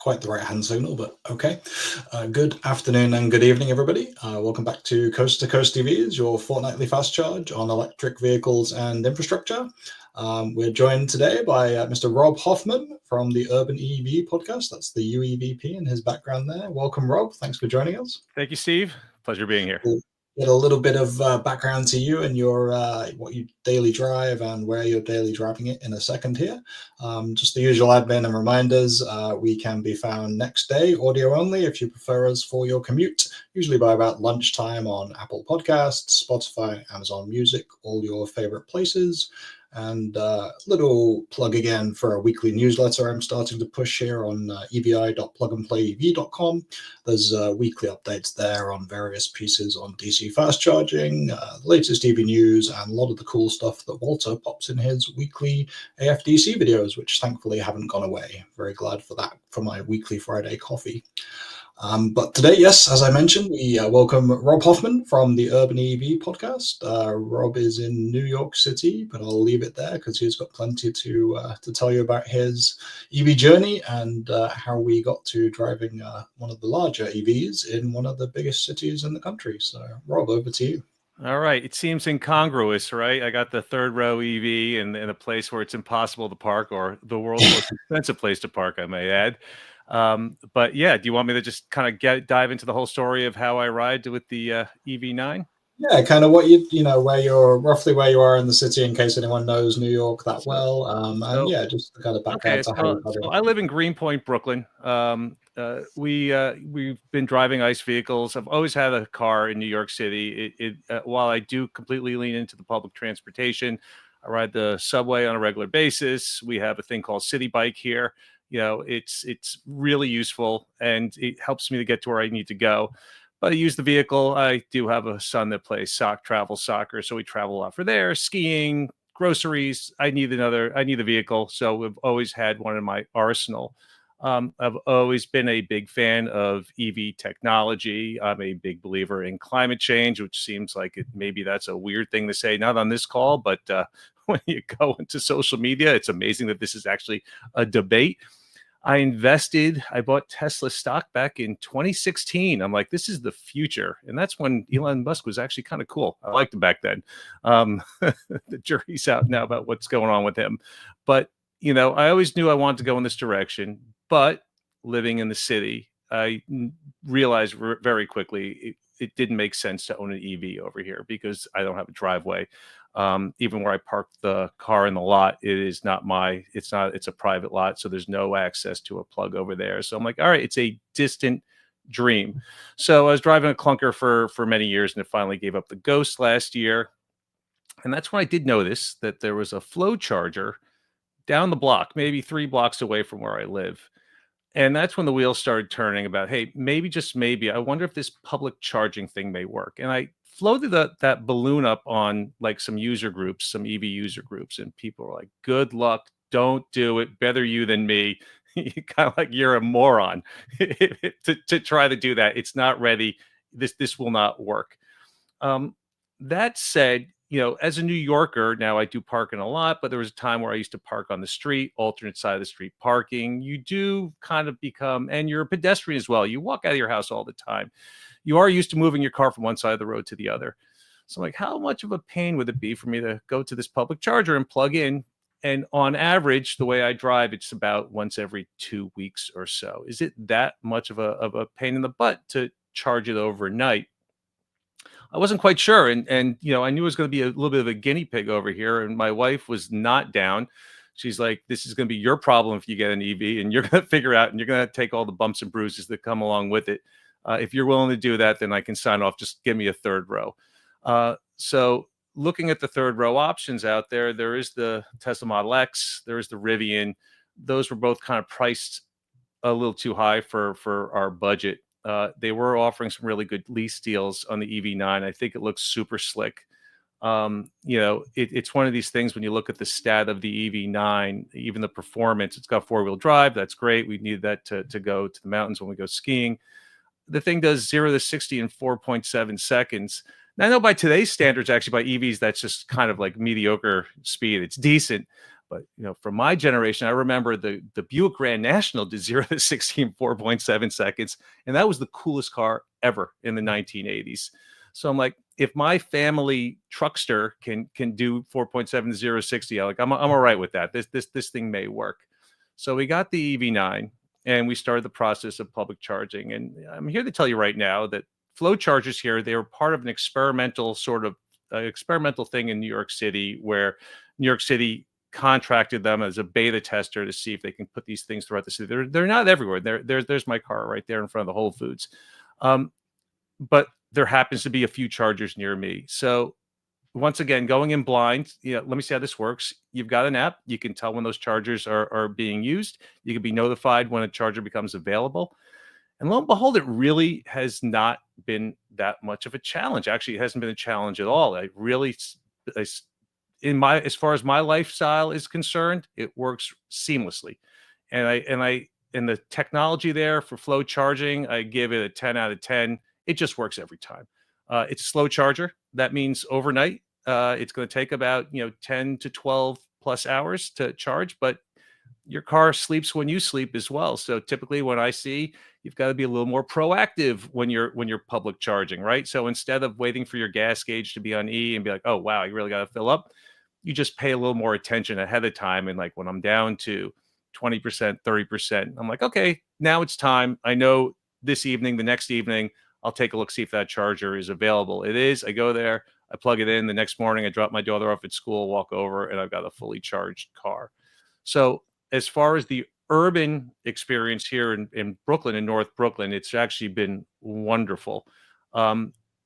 quite the right-hand signal, but okay. Good afternoon and good evening, everybody. Welcome back to Coast EVs, your fortnightly fast charge on electric vehicles and infrastructure. We're joined today by Mr. Rob Hoffman from the Urban EV podcast. That's the UEVP in his background there. Welcome, Rob. Thanks for joining us. Thank you, Steve. Pleasure being here. We'll get a little bit of background to you and your what you daily drive and where you're daily driving it in a second here. Just the usual admin and reminders. We can be found next day, audio only, if you prefer us for your commute, usually by about lunchtime on Apple Podcasts, Spotify, Amazon Music, all your favorite places. And little plug again for a weekly newsletter I'm starting to push here on evi.plugandplayev.com. There's weekly updates there on various pieces on DC fast charging, the latest EV news, and a lot of the cool stuff that Walter pops in his weekly AFDC videos, which thankfully haven't gone away. Very glad for that, for my weekly Friday coffee. But today, yes, as I mentioned, we welcome Rob Hoffman from the Urban EV podcast. Rob is in New York City, but I'll leave it there because he's got plenty to tell you about his EV journey and how we got to driving one of the larger EVs in one of the biggest cities in the country. So, Rob, over to you. All right. It seems incongruous, right? I got the third row EV in a place where it's impossible to park, or the world's most expensive place to park, I may add. But yeah, do you want me to just kind of dive into the whole story of how I ride with the EV9? Yeah, kind of what where you're roughly where you are in the city, in case anyone knows New York that well. And yeah, just the kind of background to how. So I live in Greenpoint, Brooklyn. We've been driving ICE vehicles. I've always had a car in New York City. While I do completely lean into the public transportation, I ride the subway on a regular basis. We have a thing called City Bike here. It's really useful and it helps me to get to where I need to go. But I use the vehicle. I do have a son that plays travel soccer, so we travel a lot for there, skiing, groceries. I need the vehicle. So we've always had one in my arsenal. I've always been a big fan of EV technology. I'm a big believer in climate change, which seems like maybe that's a weird thing to say, not on this call, but when you go into social media, it's amazing that this is actually a debate. I bought Tesla stock back in 2016. I'm like, this is the future. And that's when Elon Musk was actually kind of cool. I liked him back then. The jury's out now about what's going on with him. But, I always knew I wanted to go in this direction. But living in the city, I realized very quickly it didn't make sense to own an EV over here because I don't have a driveway. Even where I park the car in the lot, it's a private lot. So there's no access to a plug over there. So I'm like, all right, it's a distant dream. So I was driving a clunker for many years and it finally gave up the ghost last year. And that's when I did notice that there was a flow charger down the block, maybe 3 blocks away from where I live. And that's when the wheels started turning about, hey, maybe, just maybe, I wonder if this public charging thing may work. And I floated that balloon up on like some user groups, some EV user groups, and people were like, good luck, don't do it, better you than me. Kind of like, you're a moron to try to do that. It's not ready. This will not work. That said, as a New Yorker, now I do park in a lot, but there was a time where I used to park on the street, alternate side of the street parking. You do kind of become, and you're a pedestrian as well. You walk out of your house all the time. You are used to moving your car from one side of the road to the other. So I'm like, how much of a pain would it be for me to go to this public charger and plug in? And on average, the way I drive, it's about once every 2 weeks or so. Is it that much of a pain in the butt to charge it overnight? I wasn't quite sure. And I knew it was going to be a little bit of a guinea pig over here. And my wife was not down. She's like, this is going to be your problem if you get an EV, and you're going to figure out, and you're going to take all the bumps and bruises that come along with it. If you're willing to do that, then I can sign off. Just give me a third row. So looking at the third row options out there, there is the Tesla Model X, there is the Rivian. Those were both kind of priced a little too high for our budget. They were offering some really good lease deals on the EV9. I think it looks super slick. It's one of these things when you look at the stat of the EV9, even the performance, it's got 4-wheel drive. That's great. We need that to go to the mountains when we go skiing. The thing does 0 to 60 in 4.7 seconds. Now, I know by today's standards, actually by EVs, that's just kind of like mediocre speed. It's decent. But for my generation, I remember the Buick Grand National did 0 to 60 in 4.7 seconds, and that was the coolest car ever in the 1980s. So I'm like, if my family truckster can do 4.7 to 0 to 60, I'm all right with that. This thing may work. So we got the EV9 and we started the process of public charging. And I'm here to tell you right now that flow chargers here, they were part of an experimental experimental thing in New York City, where New York City contracted them as a beta tester to see if they can put these things throughout the city. They're not everywhere. There's my car right there in front of the Whole Foods. But there happens to be a few chargers near me. So once again, going in blind, let me see how this works. You've got an app. You can tell when those chargers are being used. You can be notified when a charger becomes available. And lo and behold, it really has not been that much of a challenge. Actually, it hasn't been a challenge at all. As far as my lifestyle is concerned, it works seamlessly. And the technology there for flow charging, I give it a 10 out of 10. It just works every time. It's a slow charger. That means overnight, it's going to take about 10 to 12 plus hours to charge, but your car sleeps when you sleep as well. So typically when I see, you've got to be a little more proactive when you're public charging, right? So instead of waiting for your gas gauge to be on E and be like, oh, wow, you really got to fill up, you just pay a little more attention ahead of time. And like when I'm down to 20%, 30%, I'm like, okay, now it's time. I know this evening, the next evening, I'll take a look, see if that charger is available. It is. I go there, I plug it in. The next morning, I drop my daughter off at school, walk over, and I've got a fully charged car. So as far as the urban experience here in Brooklyn, in North Brooklyn, it's actually been wonderful.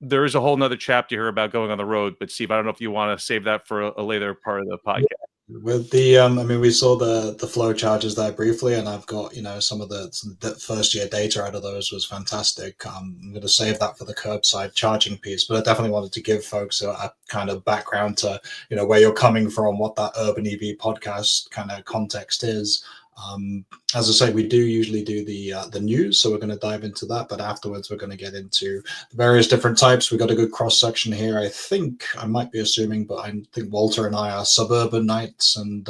There is a whole nother chapter here about going on the road, but Steve, I don't know if you want to save that for a later part of the podcast. With the, I mean, we saw the flow charges there briefly, and I've got some of the first year data out of those was fantastic. I'm going to save that for the curbside charging piece, but I definitely wanted to give folks a kind of background to where you're coming from, what that Urban EV podcast kind of context is. As I say, we do usually do the news, so we're going to dive into that. But afterwards, we're going to get into the various different types. We've got a good cross section here. I think I might be assuming, but I think Walter and I are suburbanites, and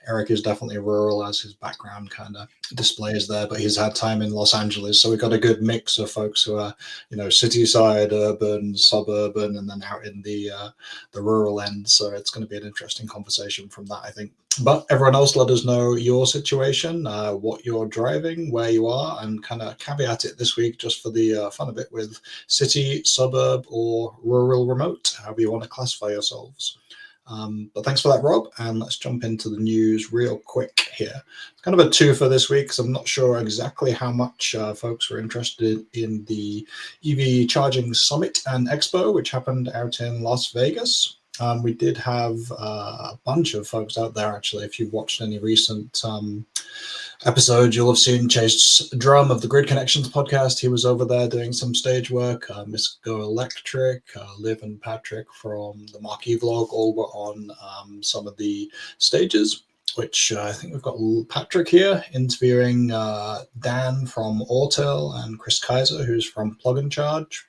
Eric is definitely rural, as his background kind of displays there. But he's had time in Los Angeles, so we've got a good mix of folks who are city side, urban, suburban, and then out in the rural end. So it's going to be an interesting conversation from that, I think. But everyone else, let us know your situation, what you're driving, where you are, and kind of caveat it this week just for the fun of it with city, suburb, or rural remote, however you want to classify yourselves. But thanks for that, Rob, and let's jump into the news real quick here. It's kind of a two for this week, because I'm not sure exactly how much folks were interested in the EV Charging Summit and Expo, which happened out in Las Vegas. We did have a bunch of folks out there, actually. If you've watched any recent episodes, you'll have seen Chase Drum of the Grid Connections podcast. He was over there doing some stage work. Miss Go Electric, Liv and Patrick from the Marquee Vlog all were on some of the stages, which I think we've got Patrick here interviewing Dan from Autel and Chris Kaiser, who's from Plug and Charge.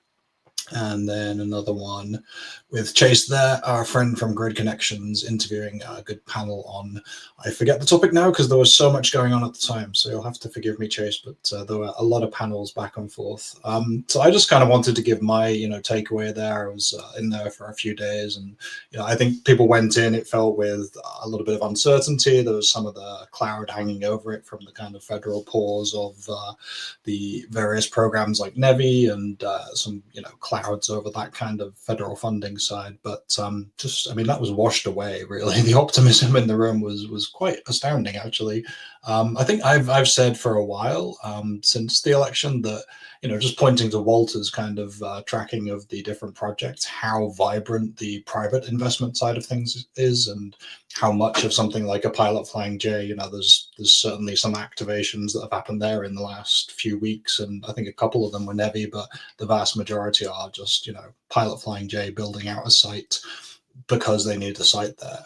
And then another one with Chase there, our friend from Grid Connections, interviewing a good panel on, I forget the topic now because there was so much going on at the time, so you'll have to forgive me, Chase, but there were a lot of panels back and forth. So I just kind of wanted to give my, takeaway there. I was in there for a few days, and, I think people went in, it felt with a little bit of uncertainty. There was some of the cloud hanging over it from the kind of federal pause of the various programs like NEVI and some, clouds over that kind of federal funding side. But that was washed away, really. The optimism in the room was quite astounding, actually. I think I've said for a while since the election that, just pointing to Walter's kind of tracking of the different projects, how vibrant the private investment side of things is, and how much of something like a Pilot Flying J, there's certainly some activations that have happened there in the last few weeks, and I think a couple of them were NEVI, but the vast majority are just, Pilot Flying J building out a site. because they need a site there.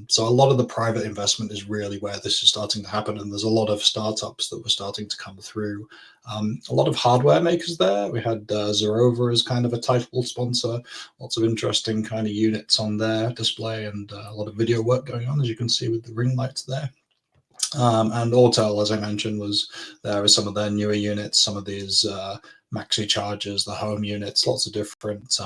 So a lot of the private investment is really where this is starting to happen, and there's a lot of startups that were starting to come through. A lot of hardware makers there. We had Zerova as kind of a title sponsor. Lots of interesting kind of units on their display, and a lot of video work going on, as you can see with the ring lights there. And Autel, as I mentioned, was there with some of their newer units, some of these maxi chargers, the home units, lots of different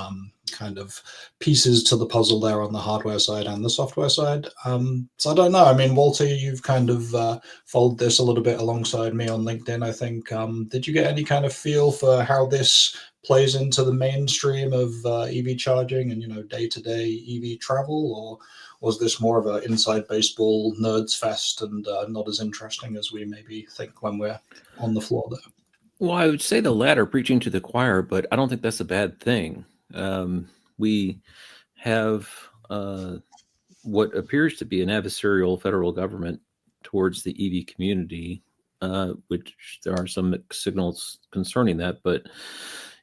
kind of pieces to the puzzle there on the hardware side and the software side. So I don't know. I mean, Walter, you've kind of followed this a little bit alongside me on LinkedIn, I think. Did you get any kind of feel for how this plays into the mainstream of EV charging and, day-to-day EV travel, or was this more of an inside baseball nerds fest and not as interesting as we maybe think when we're on the floor there? Well, I would say the latter, preaching to the choir, but I don't think that's a bad thing. We have what appears to be an adversarial federal government towards the EV community, which there are some mixed signals concerning that. But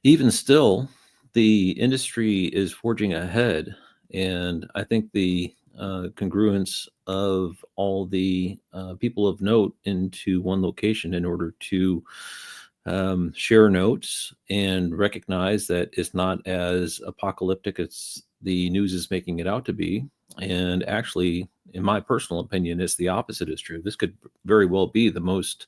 even still, the industry is forging ahead. And I think the congruence of all the people of note into one location in order to share notes and recognize that it's not as apocalyptic as the news is making it out to be. And actually, in my personal opinion, it's the opposite is true. This could very well be the most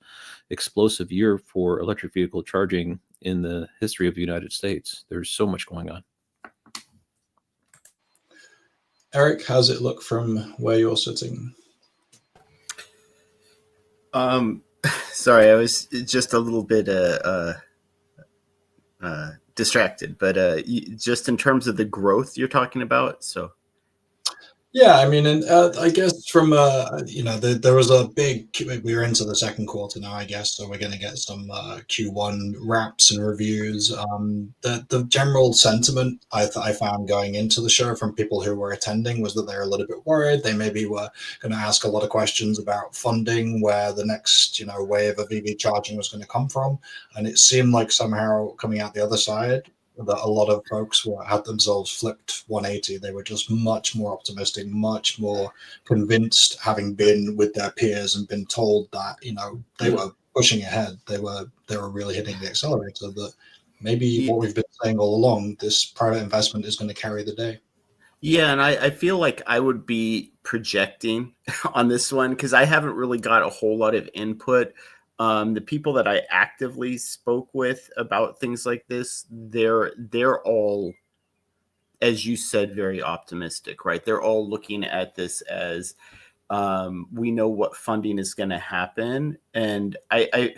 explosive year for electric vehicle charging in the history of the United States. There's so much going on. Eric, how's it look from where you're sitting? Sorry, I was just a little bit distracted, but just in terms of the growth you're talking about, so. Yeah, I mean, and I guess from there was a big. We're into the second quarter now, I guess, so we're going to get some Q1 wraps and reviews. The general sentiment I found going into the show from people who were attending was that they're a little bit worried. They maybe were going to ask a lot of questions about funding, where the next wave of EV charging was going to come from, and it seemed like somehow coming out the other side, that a lot of folks had themselves flipped 180. They were just much more optimistic, much more convinced, having been with their peers and been told that they were pushing ahead. They were really hitting the accelerator. That maybe what we've been saying all along, this private investment is going to carry the day. Yeah, and I feel like I would be projecting on this one because I haven't really got a whole lot of input. The people that I actively spoke with about things like this, they're all, as you said, very optimistic, right? They're all looking at this as we know what funding is going to happen. And I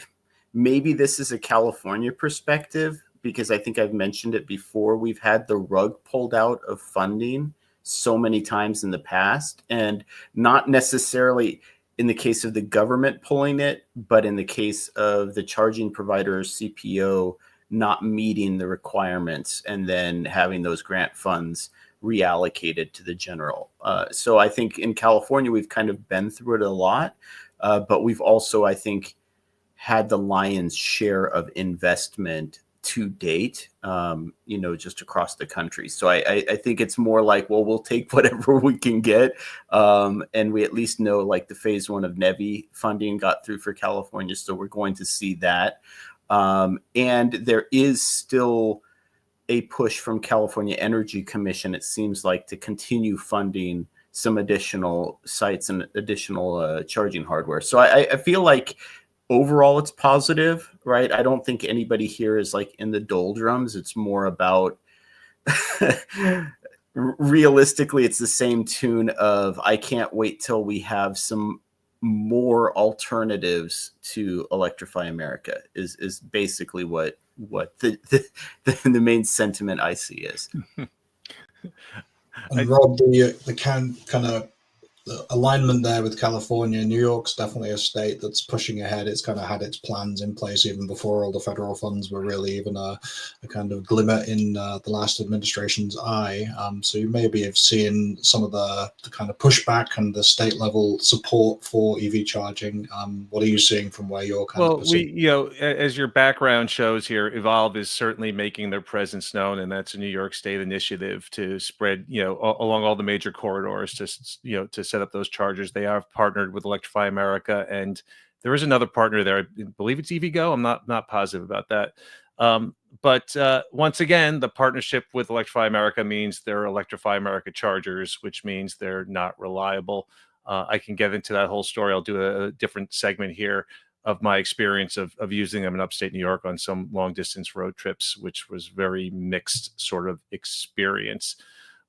maybe this is a California perspective, because I think I've mentioned it before. We've had the rug pulled out of funding so many times in the past, and not necessarily in the case of the government pulling it, but in the case of the charging provider CPO not meeting the requirements and then having those grant funds reallocated to the general. So I think in California, we've kind of been through it a lot, but we've also, I think, had the lion's share of investment to date, just across the country. So I think it's more like, well, we'll take whatever we can get. And we at least know like the phase 1 of NEVI funding got through for California. So we're going to see that. And there is still a push from California Energy Commission, it seems like, to continue funding some additional sites and additional charging hardware. So I feel like overall it's positive, right? I don't think anybody here is like in the doldrums. It's more about realistically, it's the same tune of I can't wait till we have some more alternatives to electrify America is basically what the main sentiment I see is. And Rob, the kind of the alignment there with California. New York's definitely a state that's pushing ahead. It's kind of had its plans in place even before all the federal funds were really even a kind of glimmer in the last administration's eye. So you maybe have seen some of the kind of pushback and the state level support for EV charging. What are you seeing from where you're kind of Well, pursuing? as your background shows here, Evolve is certainly making their presence known, and that's a New York State initiative to spread, along all the major corridors to set up those chargers. They have partnered with Electrify America, and there is another partner there. I believe it's EVgo. I'm not positive about that. But once again, the partnership with Electrify America means they're Electrify America chargers, which means they're not reliable. I can get into that whole story. I'll do a different segment here of my experience of using them in upstate New York on some long distance road trips, which was very mixed sort of experience.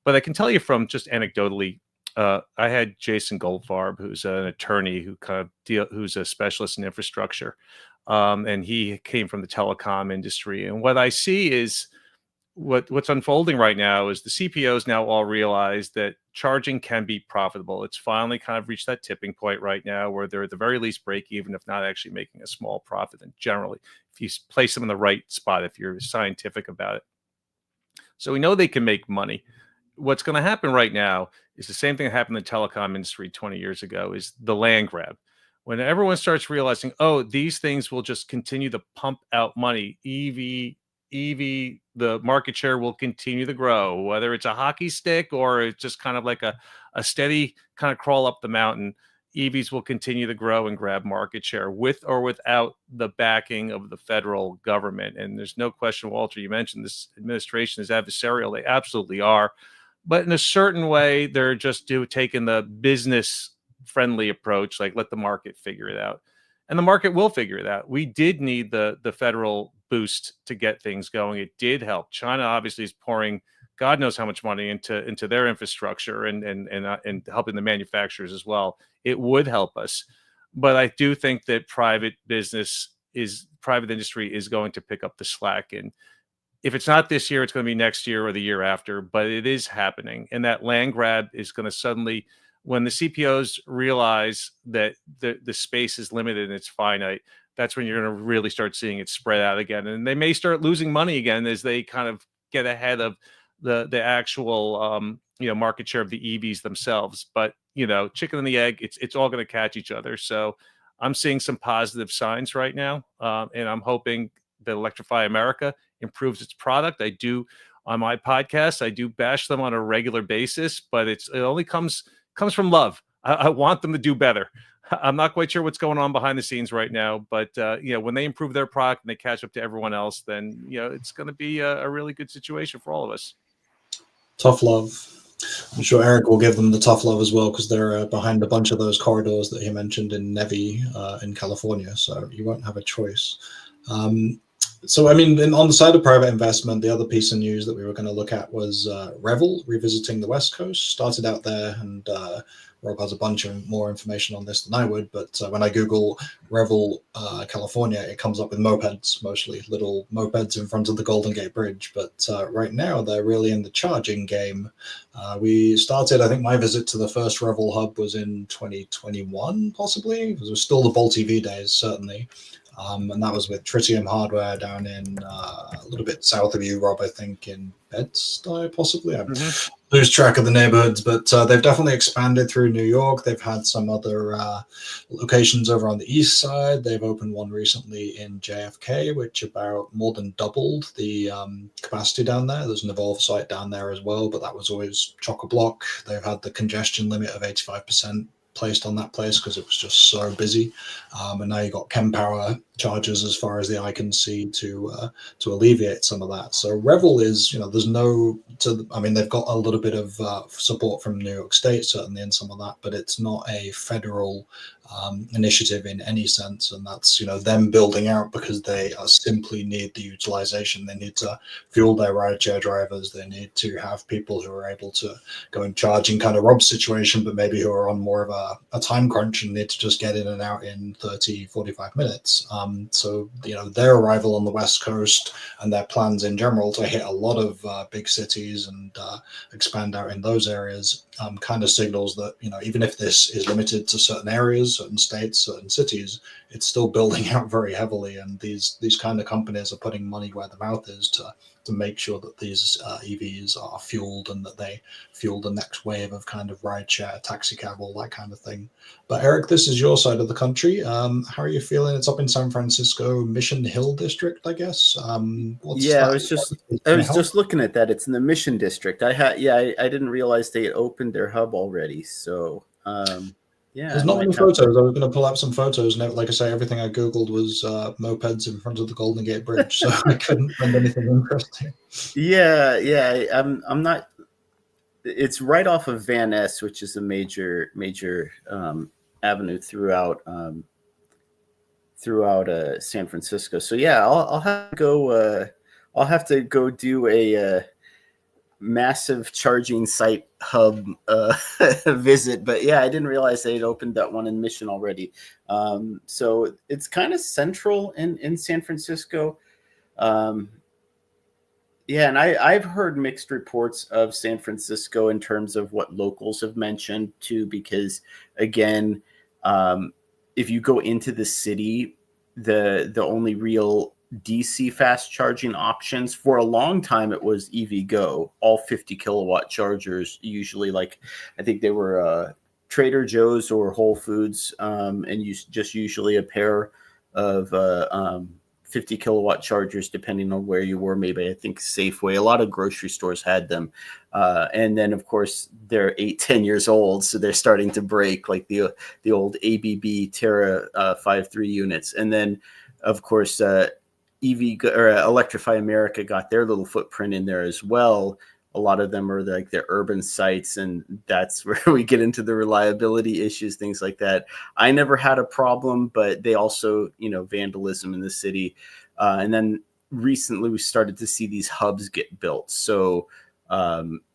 But I can tell you from just anecdotally, I had Jason Goldfarb, who's an attorney who who's a specialist in infrastructure, and he came from the telecom industry. And what I see is what's unfolding right now is the CPOs now all realize that charging can be profitable. It's finally kind of reached that tipping point right now where they're at the very least break even, if not actually making a small profit. And generally, if you place them in the right spot, if you're scientific about it. So we know they can make money. What's going to happen right now is the same thing that happened in the telecom industry 20 years ago, is the land grab. When everyone starts realizing, oh, these things will just continue to pump out money, EV, the market share will continue to grow, whether it's a hockey stick or it's just kind of like a steady kind of crawl up the mountain. EVs will continue to grow and grab market share with or without the backing of the federal government. And there's no question, Walter, you mentioned this administration is adversarial. They absolutely are. But in a certain way, they're just taking the business friendly approach, like let the market figure it out. And the market will figure it out. We did need the federal boost to get things going. It did help. China obviously is pouring God knows how much money into their infrastructure and helping the manufacturers as well. It would help us, but I do think that private industry is going to pick up the slack. And if it's not this year, it's going to be next year or the year after. But it is happening, and that land grab is going to suddenly, when the CPOs realize that the space is limited and it's finite, that's when you're going to really start seeing it spread out again. And they may start losing money again as they kind of get ahead of the actual market share of the EVs themselves. But chicken and the egg, it's all going to catch each other. So I'm seeing some positive signs right now, and I'm hoping that Electrify America improves its product. I do, on my podcast, I do bash them on a regular basis, but it only comes from love. I want them to do better. I'm not quite sure what's going on behind the scenes right now, but when they improve their product and they catch up to everyone else, then it's going to be a really good situation for all of us. Tough love. I'm sure Eric will give them the tough love as well, because they're behind a bunch of those corridors that he mentioned in Nevi in California, so you won't have a choice. So, I mean, on the side of private investment, the other piece of news that we were going to look at was Revel revisiting the West Coast. Started out there, and Rob has a bunch of more information on this than I would. But when I Google Revel, California, it comes up with mopeds, mostly little mopeds in front of the Golden Gate Bridge. But right now, they're really in the charging game. We started, I think my visit to the first Revel hub was in 2021, possibly. It was still the Bolt EV days, certainly. And that was with Tritium Hardware down in a little bit south of you, Rob, I think in Bed-Stuy, possibly. I lose track of the neighborhoods, but they've definitely expanded through New York. They've had some other locations over on the east side. They've opened one recently in JFK, which about more than doubled the capacity down there. There's an Evolve site down there as well, but that was always chock-a-block. They've had the congestion limit of 85% placed on that place because it was just so busy, and now you got Chempower chargers as far as the eye can see to alleviate some of that. So Revel is, there's they've got a little bit of support from New York State, certainly, in some of that, but it's not a federal initiative in any sense, and that's them building out because they simply need the utilization. They need to fuel their rideshare drivers. They need to have people who are able to go and charge in kind of Rob's situation, but maybe who are on more of a time crunch and need to just get in and out in 30, 45 minutes. So, their arrival on the West Coast and their plans in general to hit a lot of big cities and expand out in those areas kind of signals that, even if this is limited to certain areas, certain states, certain cities, it's still building out very heavily. And these kind of companies are putting money where the mouth is to make sure that these EVs are fueled and that they fuel the next wave of kind of rideshare, taxi cab, all that kind of thing. But Eric, this is your side of the country. How are you feeling? It's up in San Francisco, Mission Hill district, I guess. What's Yeah, that? I was just looking at that. It's in the Mission District. I didn't realize they had opened their hub already. So yeah, There's not many photos. I was going to pull up some photos, and like I say, everything I googled was mopeds in front of the Golden Gate Bridge, so I couldn't find anything interesting. Yeah. I'm not. It's right off of Van Ness, which is a major avenue throughout San Francisco. So yeah, I'll have to go. I'll have to go do a massive charging site hub visit. But yeah, I didn't realize they'd opened that one in Mission already. So it's kind of central in San Francisco. Yeah, and I've heard mixed reports of San Francisco in terms of what locals have mentioned too, because again, if you go into the city, the only real DC fast charging options for a long time, it was EVgo, all 50 kilowatt chargers, usually like, I think they were Trader Joe's or Whole Foods, and usually a pair of 50 kilowatt chargers, depending on where you were. Maybe I think Safeway, a lot of grocery stores had them. And then of course they're 8-10 years old. So they're starting to break, like the old ABB Terra 5.3 units. And then of course, Electrify America got their little footprint in there as well. A lot of them are like the urban sites, and that's where we get into the reliability issues, things like that. I never had a problem, but they also, vandalism in the city. And then recently we started to see these hubs get built. So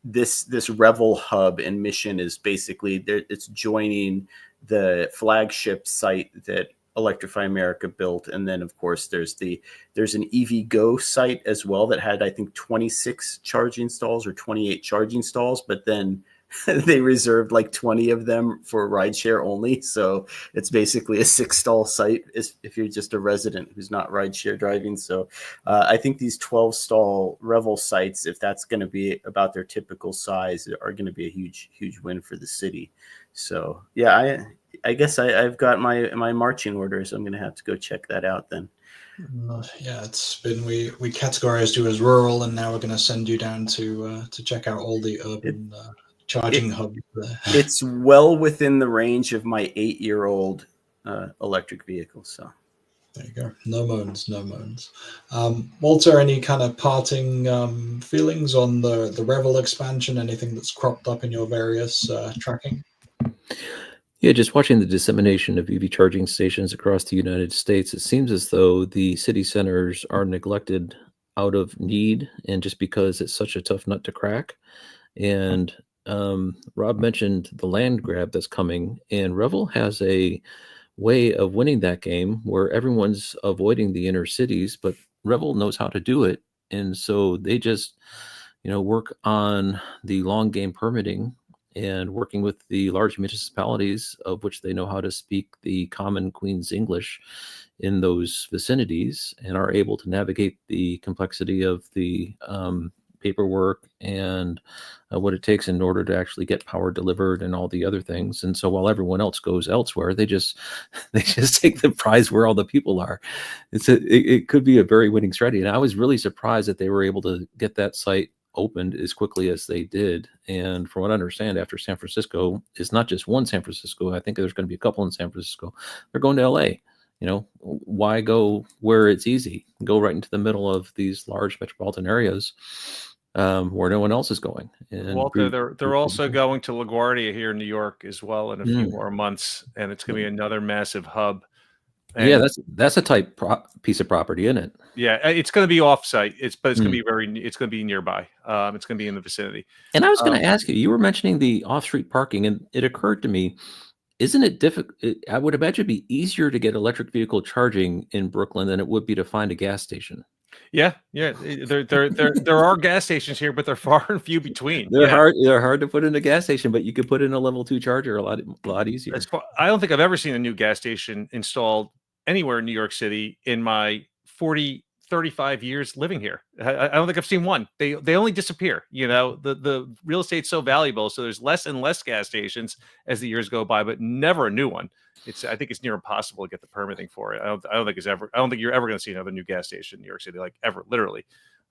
this Revel hub in Mission is basically it's joining the flagship site that Electrify America built. And then of course there's an EVgo site as well that had, I think, 26 charging stalls or 28 charging stalls, but then they reserved like 20 of them for rideshare only. So it's basically a 6-stall site if you're just a resident who's not rideshare driving. So I think these 12-stall Revel sites, if that's going to be about their typical size, are going to be a huge win for the city. So yeah, I guess I've got my marching orders. I'm going to have to go check that out then. Yeah, it's been we categorized you as rural, and now we're going to send you down to check out all the urban charging hubs there. It's well within the range of my 8-year-old electric vehicle. So there you go. No moans. Walter, any kind of parting feelings on the Revel expansion? Anything that's cropped up in your various tracking? Yeah, just watching the dissemination of EV charging stations across the United States, it seems as though the city centers are neglected out of need and just because it's such a tough nut to crack. And Rob mentioned the land grab that's coming, and Revel has a way of winning that game where everyone's avoiding the inner cities, but Revel knows how to do it. And so they just, work on the long game permitting and working with the large municipalities of which they know how to speak the common Queen's English in those vicinities and are able to navigate the complexity of the paperwork and what it takes in order to actually get power delivered and all the other things. And so while everyone else goes elsewhere, they just take the prize where all the people are. It could be a very winning strategy. And I was really surprised that they were able to get that site opened as quickly as they did. And from what I understand, after San Francisco, it's not just one San Francisco. I think there's going to be a couple in San Francisco. They're going to LA. Why go where it's easy? Go right into the middle of these large metropolitan areas where no one else is going. And Walter, they're also going to LaGuardia here in New York as well in a few more months, and it's going to be another massive hub. And yeah, that's a tight piece of property, isn't it? Yeah, it's going to be off-site. It's going to be it's going to be nearby. It's going to be in the vicinity. And I was going to ask you, you were mentioning the off-street parking, and it occurred to me, Isn't it difficult? I would imagine it'd be easier to get electric vehicle charging in Brooklyn than it would be to find a gas station. Yeah. There are gas stations here, but they're far and few between. They're Yeah. hard to put in a gas station, but you could put in a level 2 charger a lot easier. I don't think I've ever seen a new gas station installed anywhere in New York City in my 35 years living here. I don't think I've seen one. They only disappear. The real estate's so valuable, so there's less and less gas stations as the years go by, but never a new one. I think it's near impossible to get the permitting for it. I don't think you're ever going to see another new gas station in New York City, like ever, literally.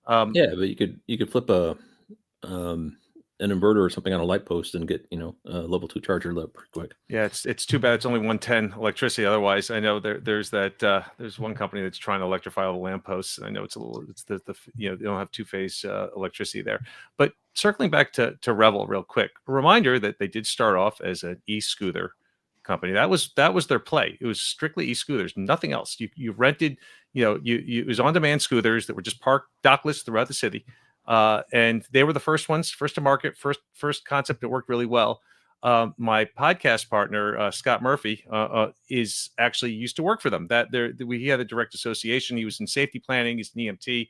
Yeah, but you could flip an inverter or something on a light post and get a level 2 charger lit pretty quick. Yeah, it's too bad it's only 110 electricity. Otherwise, I know there's one company that's trying to electrify all the lampposts. I know it's they don't have two-phase electricity there. But circling back to Revel real quick, a reminder that they did start off as an e-scooter company. That was their play. It was strictly e-scooters, nothing else. You rented, it was on-demand scooters that were just parked dockless throughout the city. And they were the first to market, first concept that worked really well. My podcast partner, Scott Murphy, is actually used to work for them. He had a direct association. He was in safety planning. He's an EMT.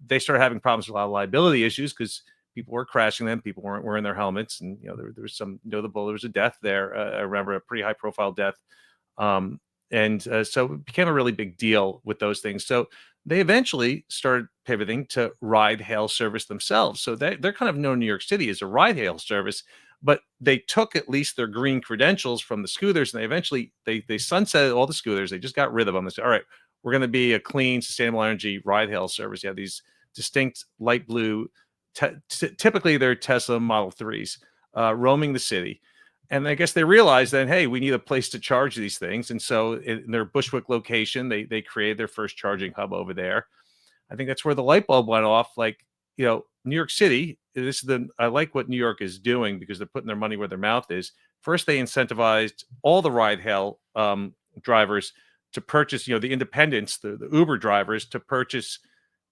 They started having problems with a lot of liability issues because people were crashing them. People weren't wearing their helmets. And, there was some notable, there was a death there. I remember a pretty high profile death. So it became a really big deal with those things. So they eventually started pivoting to ride-hail service themselves. So they're kind of known in New York City as a ride-hail service, but they took at least their green credentials from the scooters, and they eventually they sunsetted all the scooters. They just got rid of them. They said, all right, we're going to be a clean, sustainable energy ride-hail service. You have these distinct light blue, typically they're Tesla Model 3s, roaming the city. And I guess they realized that, hey, we need a place to charge these things. And so in their Bushwick location, they created their first charging hub over there. I think that's where the light bulb went off. Like, New York City, I like what New York is doing because they're putting their money where their mouth is. First, they incentivized all the ride-hail drivers to purchase, the independents, the Uber drivers to purchase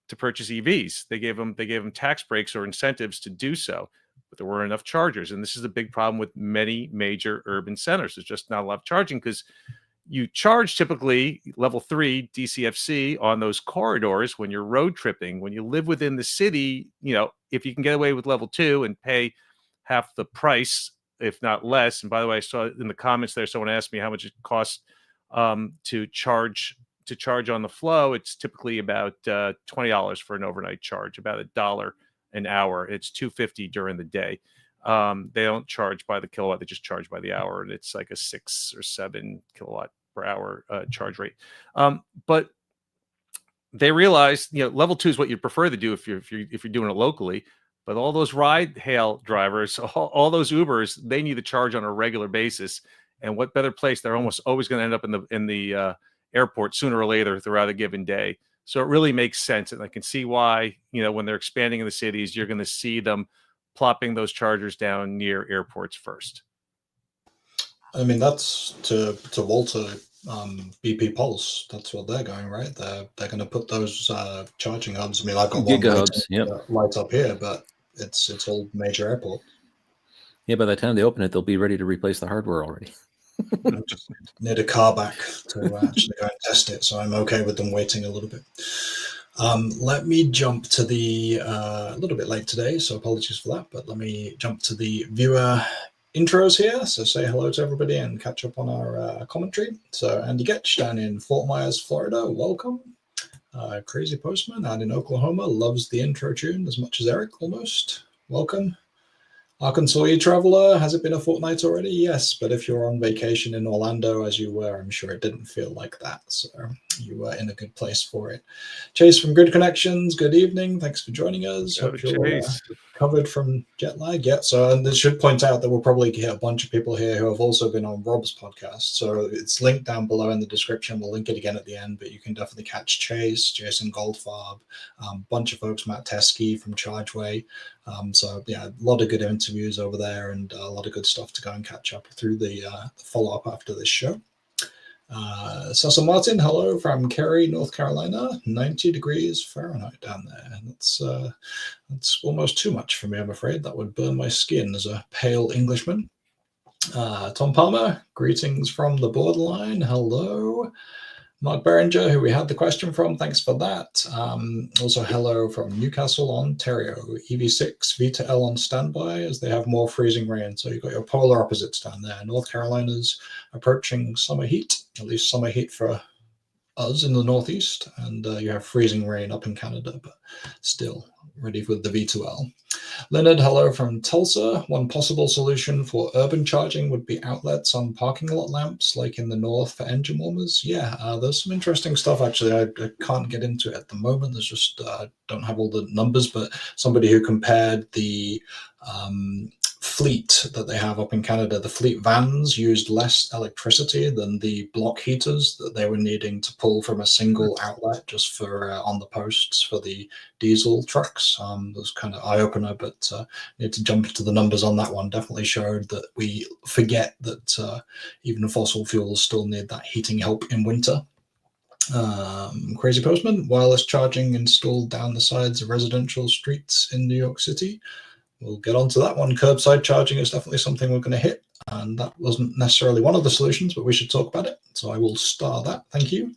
EVs. They gave them tax breaks or incentives to do so. But there weren't enough chargers. And this is a big problem with many major urban centers. There's just not a lot of charging because you charge typically level 3 DCFC on those corridors when you're road tripping. When you live within the city, if you can get away with level 2 and pay half the price, if not less. And by the way, I saw in the comments there, someone asked me how much it costs to charge on the flow. It's typically about $20 for an overnight charge, about $1 an hour. It's $2.50 during the day. They don't charge by the kilowatt; they just charge by the hour, and it's like a 6 or 7 kilowatt per hour charge rate. But they realized, level 2 is what you prefer to do if you're doing it locally. But all those ride-hail drivers, all those Ubers, they need to charge on a regular basis. And what better place? They're almost always going to end up in the airport sooner or later throughout a given day. So it really makes sense. And I can see why, when they're expanding in the cities, you're going to see them plopping those chargers down near airports first. I mean, that's to Walter, BP Pulse. That's what they're going, right? They're going to put those charging hubs. I mean, I've got one light up here, but it's all major airport. Yeah, by the time they open it, they'll be ready to replace the hardware already. I just need a car back to actually go and test it, so I'm okay with them waiting a little bit. Let me jump to the a little bit late today, so apologies for that, but let me jump to the viewer intros here. So say hello to everybody and catch up on our commentary. So Andy Getch down in Fort Myers, Florida, welcome. Crazy Postman out in Oklahoma loves the intro tune as much as Eric, almost. Welcome. Arkansas traveler, has it been a fortnight already? Yes, but if you're on vacation in Orlando, as you were, I'm sure it didn't feel like that. So you were in a good place for it. Chase from Good Connections, good evening. Thanks for joining us. Hope you're covered from jet lag. Yeah, so and I should point out that we'll probably get a bunch of people here who have also been on Rob's podcast. So it's linked down below in the description. We'll link it again at the end, but you can definitely catch Chase, Jason Goldfarb, a bunch of folks, Matt Teskey from Chargeway. So yeah, a lot of good interviews over there and a lot of good stuff to go and catch up through the follow-up after this show. Cecil Martin, hello from Cary, North Carolina, 90 degrees Fahrenheit down there. And that's almost too much for me, I'm afraid. That would burn my skin as a pale Englishman. Tom Palmer, greetings from the borderline. Hello. Mark Berenger, who we had the question from, thanks for that. Also, hello from Newcastle, Ontario. EV6, V to L on standby as they have more freezing rain. So you've got your polar opposites down there. North Carolina's approaching summer heat, at least summer heat for us in the Northeast. And you have freezing rain up in Canada, but still ready for the V2L. Leonard, hello from Tulsa. One possible solution for urban charging would be outlets on parking lot lamps, like in the north for engine warmers. Yeah, there's some interesting stuff, actually. I can't get into it at the moment. There's just, don't have all the numbers, but somebody who compared the fleet that they have up in Canada, the fleet vans used less electricity than the block heaters that they were needing to pull from a single outlet just for on the posts for the diesel trucks. That was kind of eye-opener, but need to jump to the numbers on that one. Definitely showed that we forget that even fossil fuels still need that heating help in winter. Crazy Postman, wireless charging installed down the sides of residential streets in New York City. We'll get on to that one. Curbside charging is definitely something we're going to hit, and that wasn't necessarily one of the solutions, but we should talk about it. So I will star that. Thank you.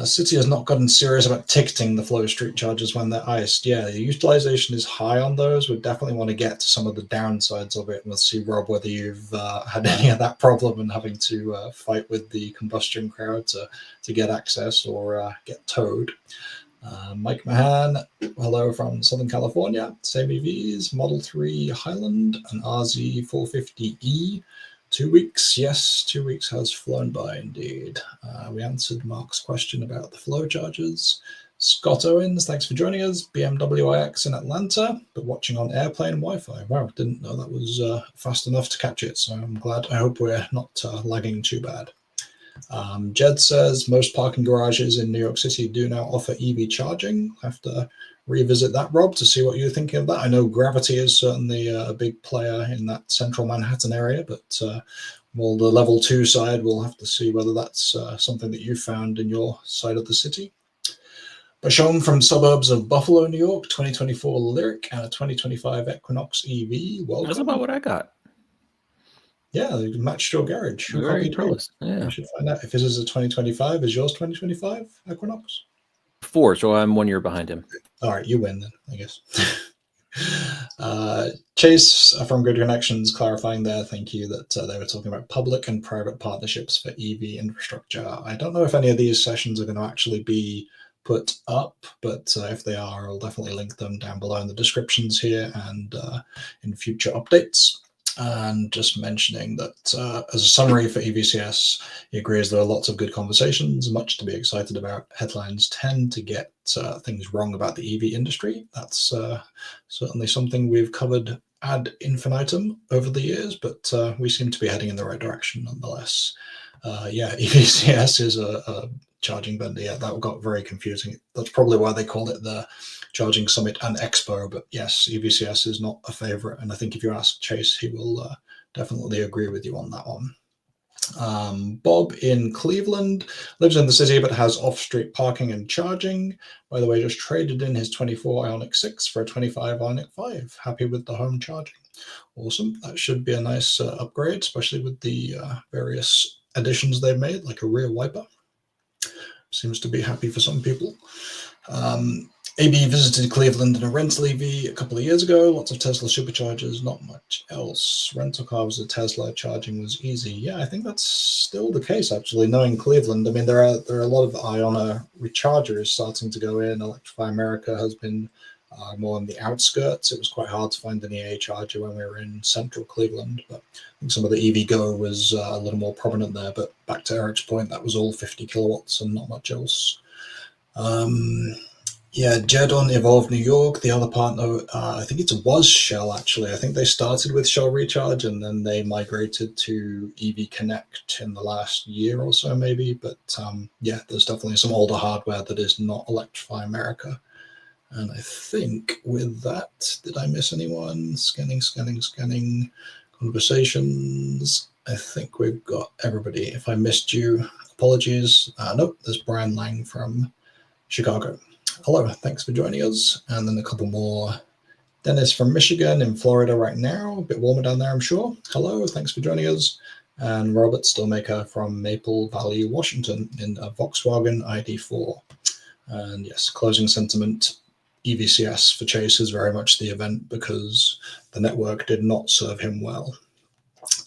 City has not gotten serious about ticketing the flow street charges when they're iced. Yeah, the utilization is high on those. We definitely want to get to some of the downsides of it. And let's see, Rob, whether you've had any of that problem and having to fight with the combustion crowd to get access or get towed. Mike Mahan, hello from Southern California. Same EVs, Model 3 Highland and RZ450E. 2 weeks, yes, 2 weeks has flown by indeed. We answered Mark's question about the flow charges. Scott Owens, thanks for joining us. BMW iX in Atlanta, but watching on airplane Wi-Fi. Wow, didn't know that was fast enough to catch it, so I'm glad. I hope we're not lagging too bad. Jed says most parking garages in New York City do now offer EV charging. I have to revisit that, Rob, to see what you're thinking of that. I know Gravity is certainly a big player in that central Manhattan area, but more the level 2 side, we'll have to see whether that's something that you found in your side of the city. Bashon from suburbs of Buffalo, New York, 2024 Lyric and a 2025 Equinox EV. Welcome. That's about what I got. Yeah, they matched your garage. Who Very copied you? close. Yeah. We should find out if his is a 2025. Is yours 2025 Equinox? 4, so I'm 1 year behind him. All right, you win then, I guess. Chase from Good Connections clarifying there, thank you, that they were talking about public and private partnerships for EV infrastructure. I don't know if any of these sessions are going to actually be put up, but if they are, I'll definitely link them down below in the descriptions here and in future updates. And just mentioning that as a summary for EVCS, he agrees there are lots of good conversations, much to be excited about. Headlines tend to get things wrong about the EV industry. That's certainly something we've covered ad infinitum over the years, but we seem to be heading in the right direction nonetheless. Yeah, EVCS is a charging vendor. Yeah, that got very confusing. That's probably why they call it the Charging Summit and Expo. But yes, EVCS is not a favorite. And I think if you ask Chase, he will definitely agree with you on that one. Bob in Cleveland lives in the city but has off-street parking and charging. By the way, just traded in his 24 Ioniq 6 for a 25 Ioniq 5. Happy with the home charging. Awesome. That should be a nice upgrade, especially with the various additions they've made, like a rear wiper. Seems to be happy for some people. AB visited Cleveland in a rental EV a couple of years ago. Lots of Tesla superchargers, not much else. Rental car was a Tesla, charging was easy. Yeah, I think that's still the case, actually, knowing Cleveland. I mean, there are a lot of Iona rechargers starting to go in. Electrify America has been more on the outskirts. It was quite hard to find an EA charger when we were in central Cleveland, but I think some of the EV Go was a little more prominent there. But back to Eric's point, that was all 50 kilowatts and not much else. Yeah, Jed on Evolve New York, the other partner, I think it was Shell, actually. I think they started with Shell Recharge and then they migrated to EV Connect in the last year or so, maybe. But yeah, there's definitely some older hardware that is not Electrify America. And I think with that, did I miss anyone? Scanning conversations. I think we've got everybody. If I missed you, apologies. Nope, there's Brian Lang from Chicago. Hello, thanks for joining us. And then a couple more Dennis from Michigan, in Florida right now. A bit warmer down there, I'm sure. Hello, thanks for joining us. And Robert Stillmaker from Maple Valley, Washington, in a Volkswagen ID4. And yes, closing sentiment, EVCS for Chase is very much the event because the network did not serve him well.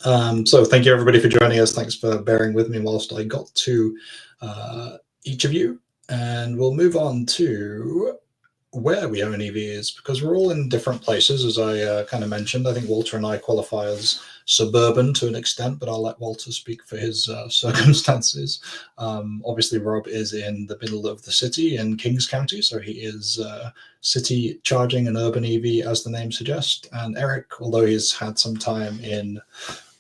So thank you everybody for joining us. Thanks for bearing with me whilst I got to each of you. And we'll move on to where we own EVs, because we're all in different places, as I kind of mentioned. I think Walter and I qualify as suburban to an extent, but I'll let Walter speak for his circumstances. Obviously, Rob is in the middle of the city in Kings County, so he is city charging an urban EV, as the name suggests. And Eric, although he's had some time in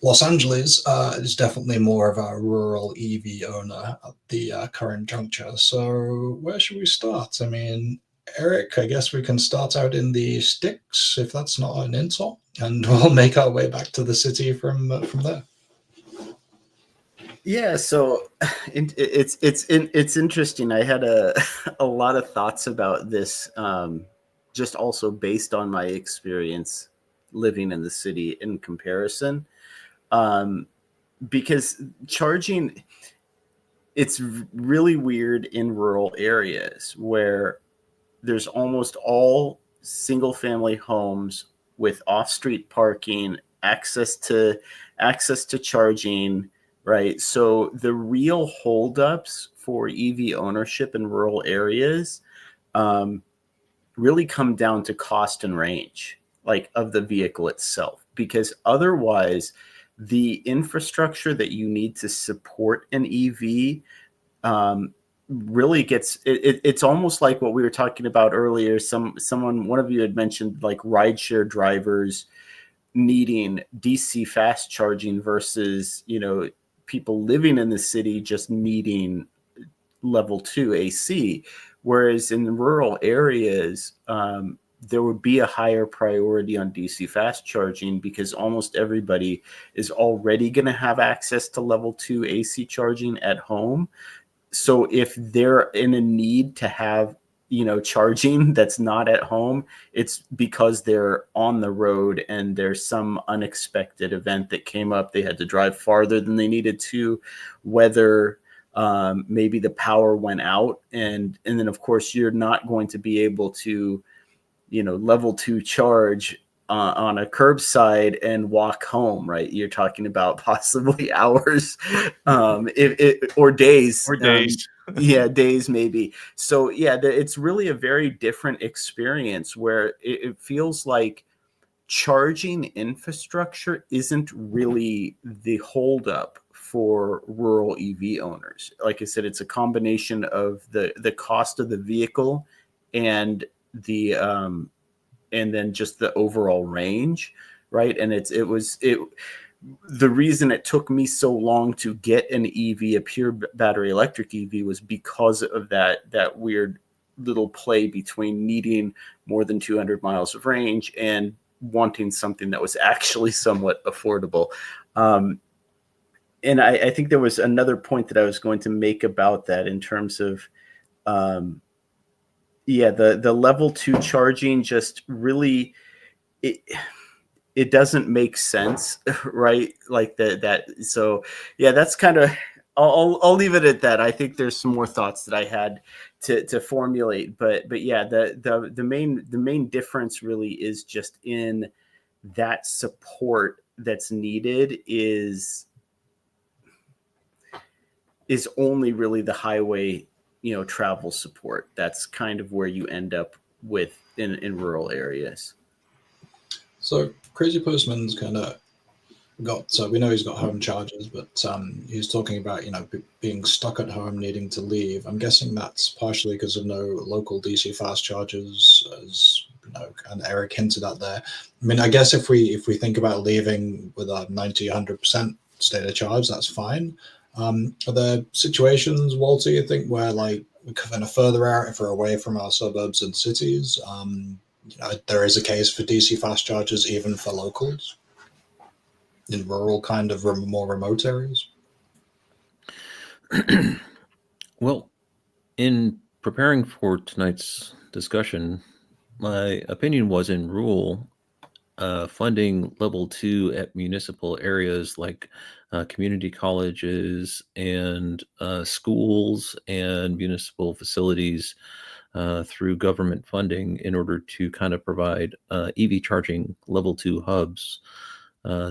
Los Angeles, is definitely more of a rural EV owner at the current juncture. So where should we start? I mean, Eric, I guess we can start out in the sticks, if that's not an insult, and we'll make our way back to the city from there. Yeah, so it's interesting. I had a lot of thoughts about this, just also based on my experience living in the city in comparison, because charging, it's really weird in rural areas where there's almost all single family homes with off-street parking, access to charging, right? So the real holdups for EV ownership in rural areas really come down to cost and range, like of the vehicle itself, because otherwise the infrastructure that you need to support an EV really gets it's almost like what we were talking about earlier. One of you had mentioned like rideshare drivers needing DC fast charging versus, people living in the city just needing level 2 AC. Whereas in rural areas, there would be a higher priority on DC fast charging because almost everybody is already going to have access to level 2 AC charging at home. So if they're in a need to have, charging that's not at home, it's because they're on the road and there's some unexpected event that came up. They had to drive farther than they needed to, whether maybe the power went out. And then, of course, you're not going to be able to, level 2 charge on a curbside and walk home, right? You're talking about possibly hours, or days. Days maybe. So it's really a very different experience where it feels like charging infrastructure isn't really the holdup for rural EV owners. Like I said, it's a combination of the cost of the vehicle and and then just the overall range, right? And the reason it took me so long to get an EV, a pure battery electric EV, was because of that weird little play between needing more than 200 miles of range and wanting something that was actually somewhat affordable. And I think there was another point that I was going to make about that in terms of, the level 2 charging just really, it doesn't make sense, right? Like that. So that's kind of, I'll leave it at that. I think there's some more thoughts that I had to formulate, but the main difference really is just in that support that's needed is only really the highway, travel support. That's kind of where you end up with in rural areas. So Crazy Postman's kind of we know he's got home chargers, but he's talking about, being stuck at home, needing to leave. I'm guessing that's partially because of no local DC fast chargers, as and Eric hinted at there. I mean, I guess if we think about leaving with a 90-100% state of charge, that's fine. Are there situations, Walter, you think, where like we're kind of further out, if we're away from our suburbs and cities, there is a case for DC fast chargers even for locals in rural kind of more remote areas? Well, in preparing for tonight's discussion, my opinion was in rule, funding level 2 at municipal areas like community colleges and schools and municipal facilities through government funding in order to kind of provide EV charging level 2 hubs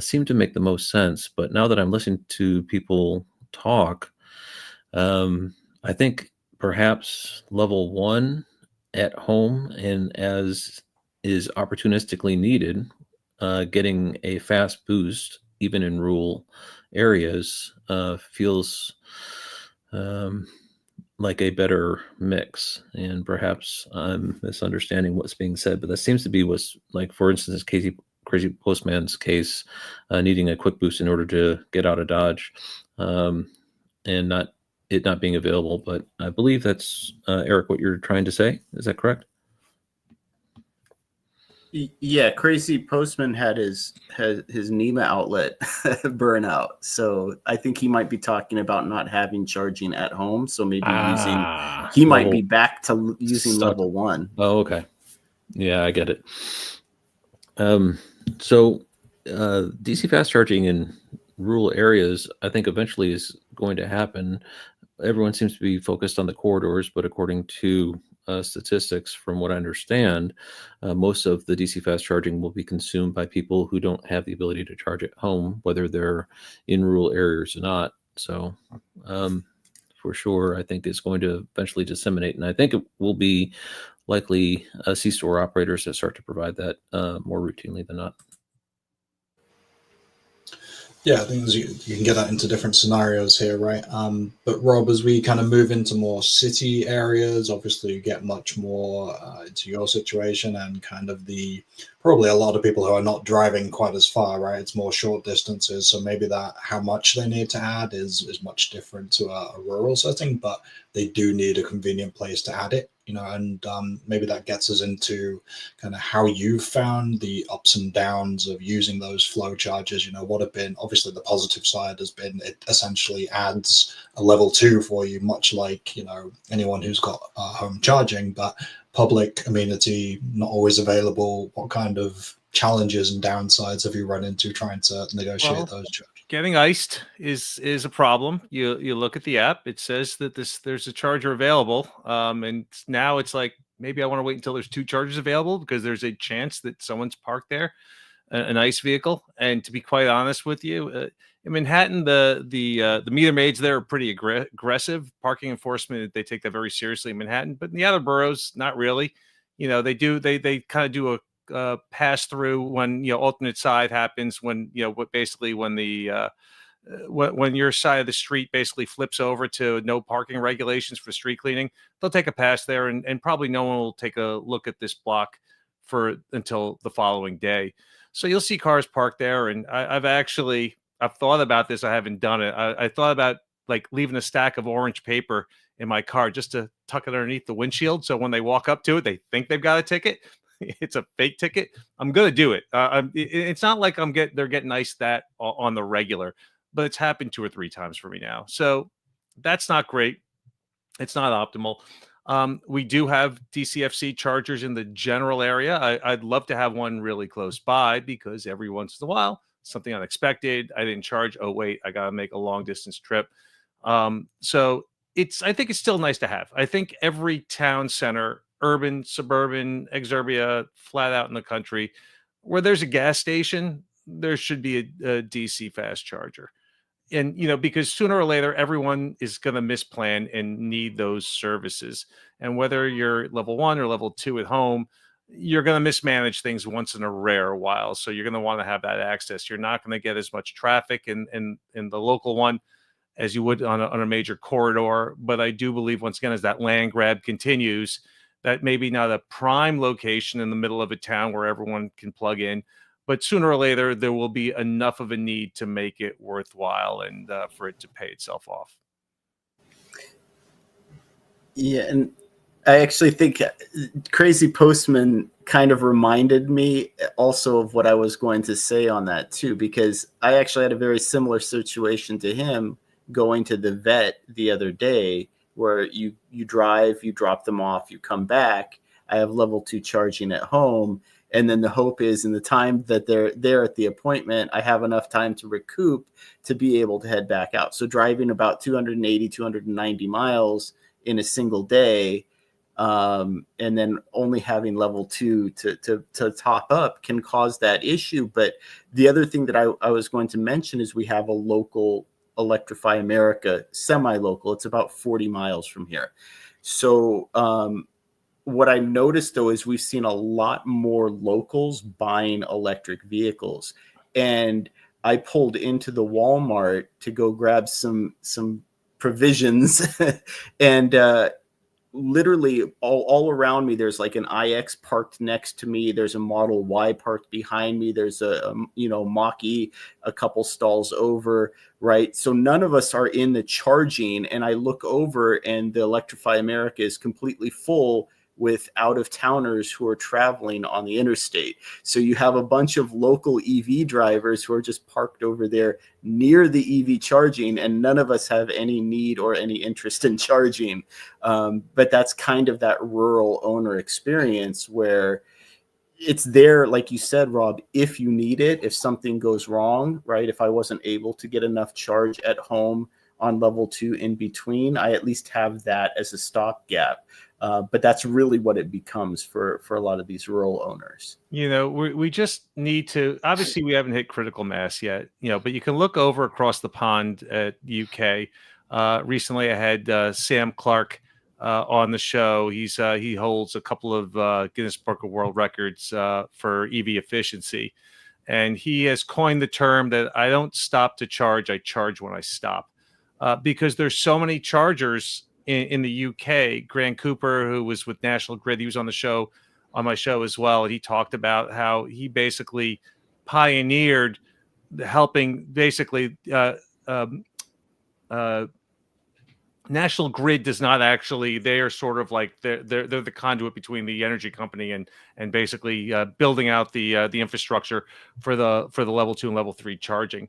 seemed to make the most sense. But now that I'm listening to people talk, I think perhaps level 1 at home and as is opportunistically needed, getting a fast boost even in rural areas feels um, like a better mix. And perhaps I'm misunderstanding what's being said, but that seems to be what's, like, for instance, Crazy Postman's case, needing a quick boost in order to get out of Dodge, and not being available. But I believe that's Eric, what you're trying to say. Is that correct? Yeah, Crazy Postman had his NEMA outlet burn out, so I think he might be talking about not having charging at home. So maybe he might be back to using level 1. Oh, okay. Yeah, I get it. So DC fast charging in rural areas, I think eventually is going to happen. Everyone seems to be focused on the corridors, but according to statistics, from what I understand, most of the DC fast charging will be consumed by people who don't have the ability to charge at home, whether they're in rural areas or not. So for sure, I think it's going to eventually disseminate. And I think it will be likely C-store operators that start to provide that more routinely than not. Yeah, I think you can get that into different scenarios here, right? But Rob, as we kind of move into more city areas, obviously you get much more into your situation and kind of probably a lot of people who are not driving quite as far, right? It's more short distances, so maybe that how much they need to add is much different to a rural setting, but they do need a convenient place to add it, and maybe that gets us into kind of how you've found the ups and downs of using those flow charges. What have been, obviously the positive side has been it essentially adds a level 2 for you, much like anyone who's got home charging, but public amenity not always available. What kind of challenges and downsides have you run into trying to negotiate those charges? Getting iced is a problem. You look at the app, it says that there's a charger available, and now it's like, maybe I want to wait until there's 2 chargers available because there's a chance that someone's parked there, an ICE vehicle. And to be quite honest with you, in Manhattan, the meter maids there are pretty aggressive. Parking enforcement, they take that very seriously in Manhattan, but in the other boroughs, not really. They kind of do a pass through when alternate side happens, when when the when your side of the street basically flips over to no parking regulations for street cleaning, they'll take a pass there, and probably no one will take a look at this block until the following day. So you'll see cars parked there, and I've thought about this. I haven't done it. I thought about like leaving a stack of orange paper in my car just to tuck it underneath the windshield, so when they walk up to it, they think they've got a ticket. It's a fake ticket. I'm gonna do it. It's not like they're getting iced that on the regular, but it's happened 2 or 3 times for me now. So that's not great. It's not optimal. We do have DCFC chargers in the general area. I'd love to have one really close by, because every once in a while, something unexpected, I didn't charge. Oh wait, I gotta make a long distance trip. So I think it's still nice to have. I think every town center, urban, suburban, exurbia, flat out in the country, where there's a gas station, there should be a DC fast charger. And because sooner or later everyone is going to misplan and need those services, and whether you're level 1 or level 2 at home, you're going to mismanage things once in a rare while, so you're going to want to have that access. You're not going to get as much traffic in the local one as you would on a major corridor. But I do believe, once again, as that land grab continues, that maybe not a prime location in the middle of a town where everyone can plug in, but sooner or later there will be enough of a need to make it worthwhile, and for it to pay itself off. Yeah, and I actually think Crazy Postman kind of reminded me also of what I was going to say on that too, because I actually had a very similar situation to him going to the vet the other day, where you drive, you drop them off, you come back. I have level 2 charging at home. And then the hope is in the time that they're there at the appointment, I have enough time to recoup to be able to head back out. So driving about 280, 290 miles in a single day, and then only having level 2 to top up can cause that issue. But the other thing that I was going to mention is we have a local Electrify America, semi-local. It's about 40 miles from here. So what I noticed, though, is we've seen a lot more locals buying electric vehicles. And I pulled into the Walmart to go grab some provisions and literally all around me, there's like an iX parked next to me. There's a Model Y parked behind me. There's a Mach-E a couple stalls over, right? So none of us are in the charging. And I look over and the Electrify America is completely full with out-of-towners who are traveling on the interstate. So you have a bunch of local EV drivers who are just parked over there near the EV charging, and none of us have any need or any interest in charging. But that's kind of that rural owner experience where it's there, like you said, Rob, if you need it, if something goes wrong, right? If I wasn't able to get enough charge at home on level 2 in between, I at least have that as a stopgap. But that's really what it becomes for a lot of these rural owners. We just need to, obviously we haven't hit critical mass yet, but you can look over across the pond at UK. Recently I had Sam Clark on the show. He holds a couple of Guinness Book of World Records for EV efficiency. And he has coined the term that I don't stop to charge, I charge when I stop. Because there's so many chargers in the UK. Grant Cooper, who was with National Grid, he was on my show as well. And he talked about how he basically pioneered helping basically National Grid does not actually, they are sort of like, they're the conduit between the energy company and basically building out the infrastructure for the level 2 and level 3 charging.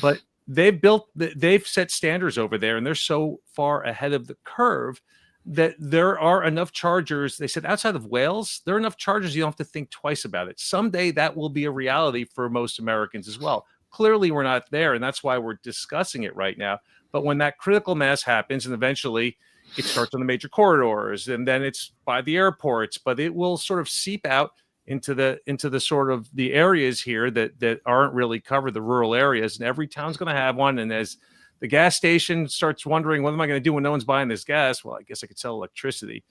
But they've set standards over there, and they're so far ahead of the curve that there are enough chargers. They said outside of Wales, there are enough chargers you don't have to think twice about it. Someday that will be a reality for most Americans as well. Clearly we're not there, and that's why we're discussing it right now. But when that critical mass happens, and eventually it starts on the major corridors, and then it's by the airports, but it will sort of seep out into the sort of the areas here that aren't really covered, the rural areas, and every town's going to have one. And as the gas station starts wondering, what am I going to do when no one's buying this gas? Well, I guess I could sell electricity.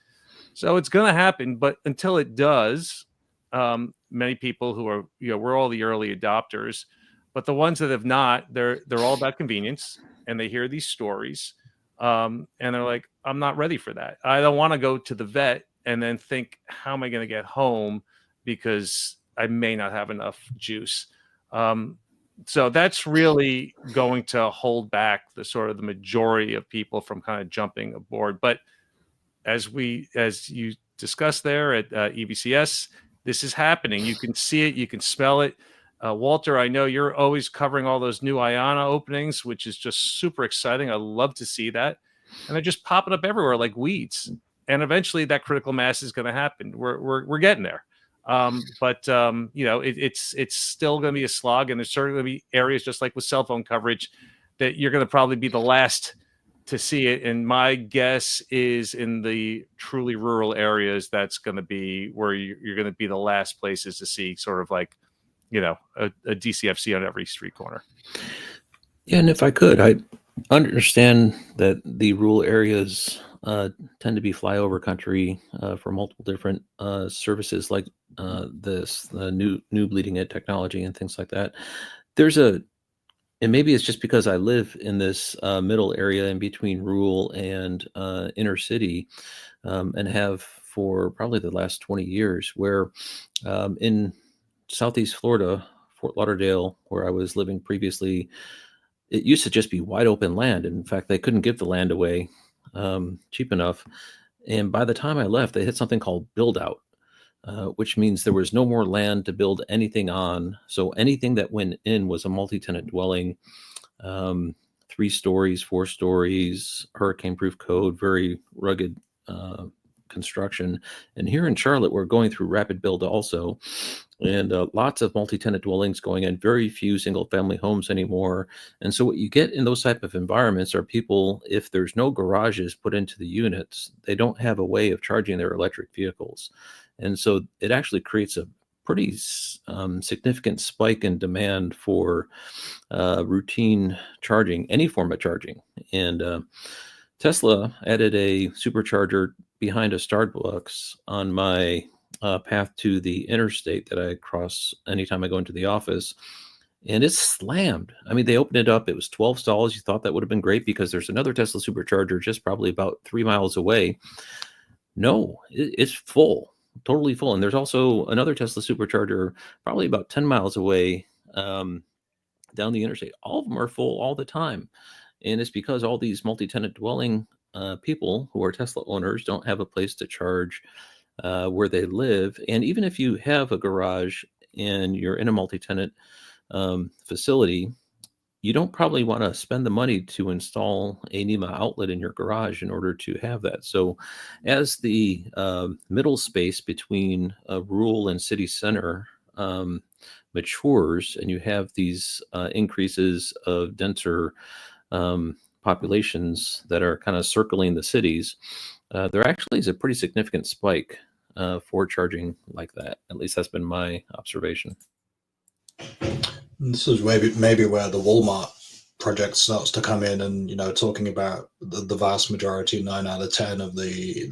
So it's going to happen, but until it does, many people who are, we're all the early adopters, but the ones that have not, they're all about convenience, and they hear these stories, and they're like, I'm not ready for that. I don't want to go to the vet and then think, how am I going to get home? Because I may not have enough juice. So that's really going to hold back the majority of people from kind of jumping aboard. But as you discussed there at EVCS, this is happening. You can see it, you can smell it. Walter, I know you're always covering all those new IANA openings, which is just super exciting. I love to see that. And they're just popping up everywhere like weeds. And eventually that critical mass is going to happen. We're getting there. But it's still going to be a slog, and there's certainly going to be areas, just like with cell phone coverage, that you're going to probably be the last to see it. And my guess is in the truly rural areas, that's going to be where you're going to be the last places to see sort of like, a DCFC on every street corner. Yeah, and if I could, I understand that the rural areas tend to be flyover country for multiple different services like the new bleeding edge technology and things like that. And maybe it's just because I live in this middle area in between rural and inner city, and have for probably the last 20 years, where in Southeast Florida, Fort Lauderdale, where I was living previously, it used to just be wide open land. In fact, they couldn't give the land away cheap enough. And by the time I left, they had something called build out, which means there was no more land to build anything on. So anything that went in was a multi-tenant dwelling, 3 stories, 4 stories, hurricane-proof code, very rugged construction. And here in Charlotte, we're going through rapid build also, and lots of multi-tenant dwellings going in, very few single-family homes anymore. And so what you get in those type of environments are people, if there's no garages put into the units, they don't have a way of charging their electric vehicles. And so it actually creates a pretty significant spike in demand for routine charging, any form of charging. And Tesla added a supercharger behind a Starbucks on my path to the interstate that I cross anytime I go into the office. And it's slammed. I mean, they opened it up. It was 12 stalls. You thought that would have been great because there's another Tesla supercharger just probably about 3 miles away. No, it's full, totally full. And there's also another Tesla supercharger probably about 10 miles away down the interstate. All of them are full all the time. And it's because all these multi-tenant dwelling people who are Tesla owners don't have a place to charge where they live. And even if you have a garage and you're in a multi-tenant facility, you don't probably want to spend the money to install a NEMA outlet in your garage in order to have that. So as the middle space between a rural and city center matures, and you have these increases of denser populations that are kind of circling the cities, there actually is a pretty significant spike for charging like that. At least that's been my observation. This is maybe where the Walmart project starts to come in, and talking about the vast majority, 9 out of 10 of the